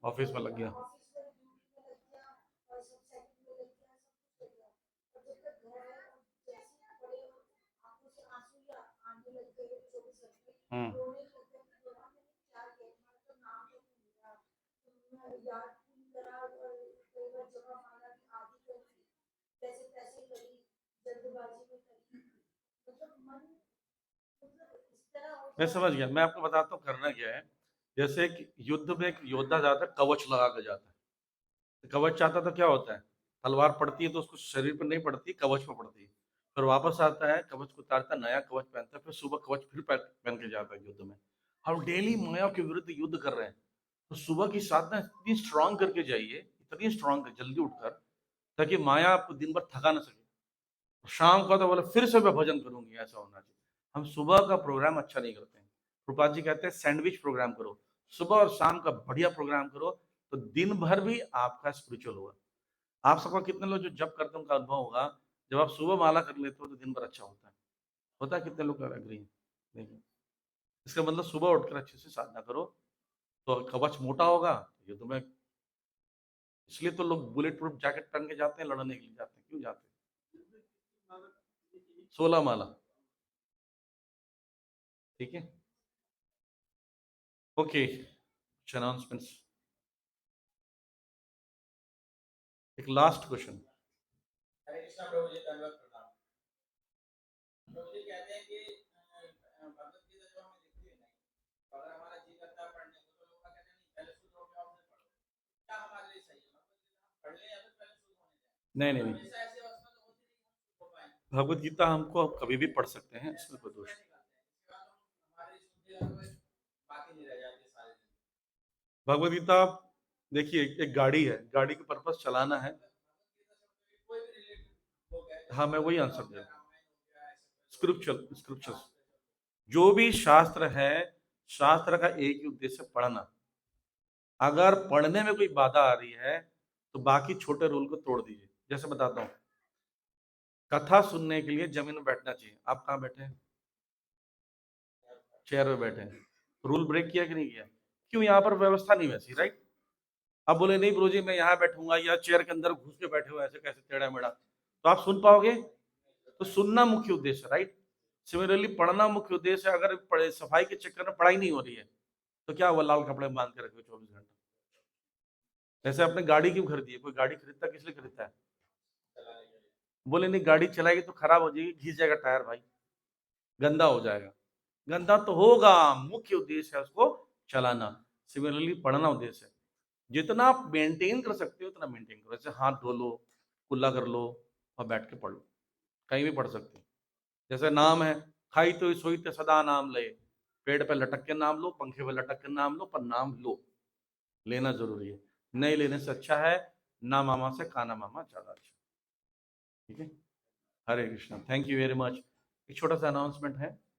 ऑफिस में लग गया। मैं समझ गया, मैं आपको बताता हूँ करना क्या है। जैसे कि युद्ध में एक योद्धा जाता है, कवच लगा के जाता है। कवच चाहता तो क्या होता है, तलवार पड़ती है तो उसको शरीर पर नहीं पड़ती, कवच पर पड़ती है। फिर वापस आता है, कवच को उतारता है, नया कवच पहनता है, फिर सुबह कवच फिर पहन के जाता है युद्ध में। हम डेली माया के विरुद्ध युद्ध कर रहे हैं, तो सुबह की साधना इतनी स्ट्रांग करके जाइए, इतनी स्ट्रांग जल्दी उठकर, ताकि माया आपको दिन भर थका ना सके। शाम का तो बोले फिर से मैं भजन करूंगी, ऐसा होना चाहिए। हम सुबह का प्रोग्राम अच्छा नहीं करते हैं। रूपा जी कहते हैं सैंडविच प्रोग्राम करो, सुबह और शाम का बढ़िया प्रोग्राम करो, तो दिन भर भी आपका स्पिरिचुअल होगा। आप सबका कितने लोग जो जब करते हैं उनका अनुभव होगा, जब आप सुबह माला कर लेते हो तो दिन भर अच्छा होता है। होता है, कितने लोग एग्री हैं? देखिए, इसका मतलब सुबह उठकर अच्छे से साधना करो, तो कवच मोटा होगा। ये तो मैं, इसलिए तो लोग बुलेट प्रूफ जैकेट पहन के जाते हैं, लड़ने के लिए जाते हैं। क्यों जाते हैं? 16 माला। ठीक है, ओके, अनाउंसमेंट्स। एक लास्ट क्वेश्चन। हरे कृष्णा प्रभु जी, धन्यवाद प्रणाम। प्रभु जी कहते हैं कि भगवत गीता जो हमें दिखती है नहीं, अगर हमारा जी करता है पढ़ने को, तो लोग कहते हैं नहीं, पहले शुद्ध हो जाओ फिर पढ़ो। क्या हमारे लिए सही है, भगवत गीता हम पढ़ ले या फिर पहले शुद्ध होने जाए? नहीं नहीं नहीं, हमेशा ऐसी अवस्था तो होती नहीं हम शुद्ध हो पाए। भगवत गीता हमको कभी भी पढ़ सकते हैं, इसमें कोई दोष नहीं। हमारी शुद्धि बाकी नहीं रह जाती सारे दिन। भगवत गीता देखिए एक गाड़ी है, गाड़ी का पर्पस चलाना है। हाँ, मैं वही आंसर दे रहा हूँ। स्क्रिप्चर्स, जो भी शास्त्र है, शास्त्र का एक ही उद्देश्य है, पढ़ना। अगर पढ़ने में कोई बाधा आ रही है तो बाकी छोटे रूल को तोड़ दीजिए। जैसे बताता हूँ, कथा सुनने के लिए जमीन में बैठना चाहिए। आप कहाँ बैठे हैं? चेयर में बैठे हैं। रूल ब्रेक किया कि नहीं किया? क्यों? यहाँ पर व्यवस्था नहीं वैसी, राइट? अब बोले नहीं गुरु जी मैं यहाँ बैठूंगा, या चेयर के अंदर घुस के बैठे हो ऐसे कैसे टेढ़ा मेढ़ा, तो आप सुन पाओगे? तो सुनना मुख्य उद्देश्य, राइट? सिमिलरली पढ़ना मुख्य उद्देश्य है। अगर सफाई के चक्कर में पढ़ाई नहीं हो रही है तो क्या हुआ, लाल कपड़े में बांध के रखे 24 घंटे? जैसे आपने गाड़ी क्यों खरीदी है? कोई गाड़ी खरीदता किस लिए खरीदता है? बोले नहीं गाड़ी चलाएगी तो खराब हो जाएगी, घिस जाएगा टायर भाई, गंदा हो जाएगा। गंदा तो होगा, मुख्य उद्देश्य है उसको चलाना। सिमिलरली पढ़ना उद्देश्य है। जितना आप मेंटेन कर सकते हो उतना मेंटेन करो। जैसे हाथ धो लो, कुल्ला कर लो और बैठ के पढ़ लो, कहीं भी पढ़ सकते हो। जैसे नाम है, खाई तो सोई ते सदा नाम ले। पेड़ पे लटक के नाम लो, पंखे पे लटक के नाम लो, पर नाम लो, लेना जरूरी है। नहीं लेने से अच्छा है ना मामा से काना मामा ज्यादा अच्छा। ठीक है। Hare Krishna, thank you very much. एक छोटा सा अनाउंसमेंट है।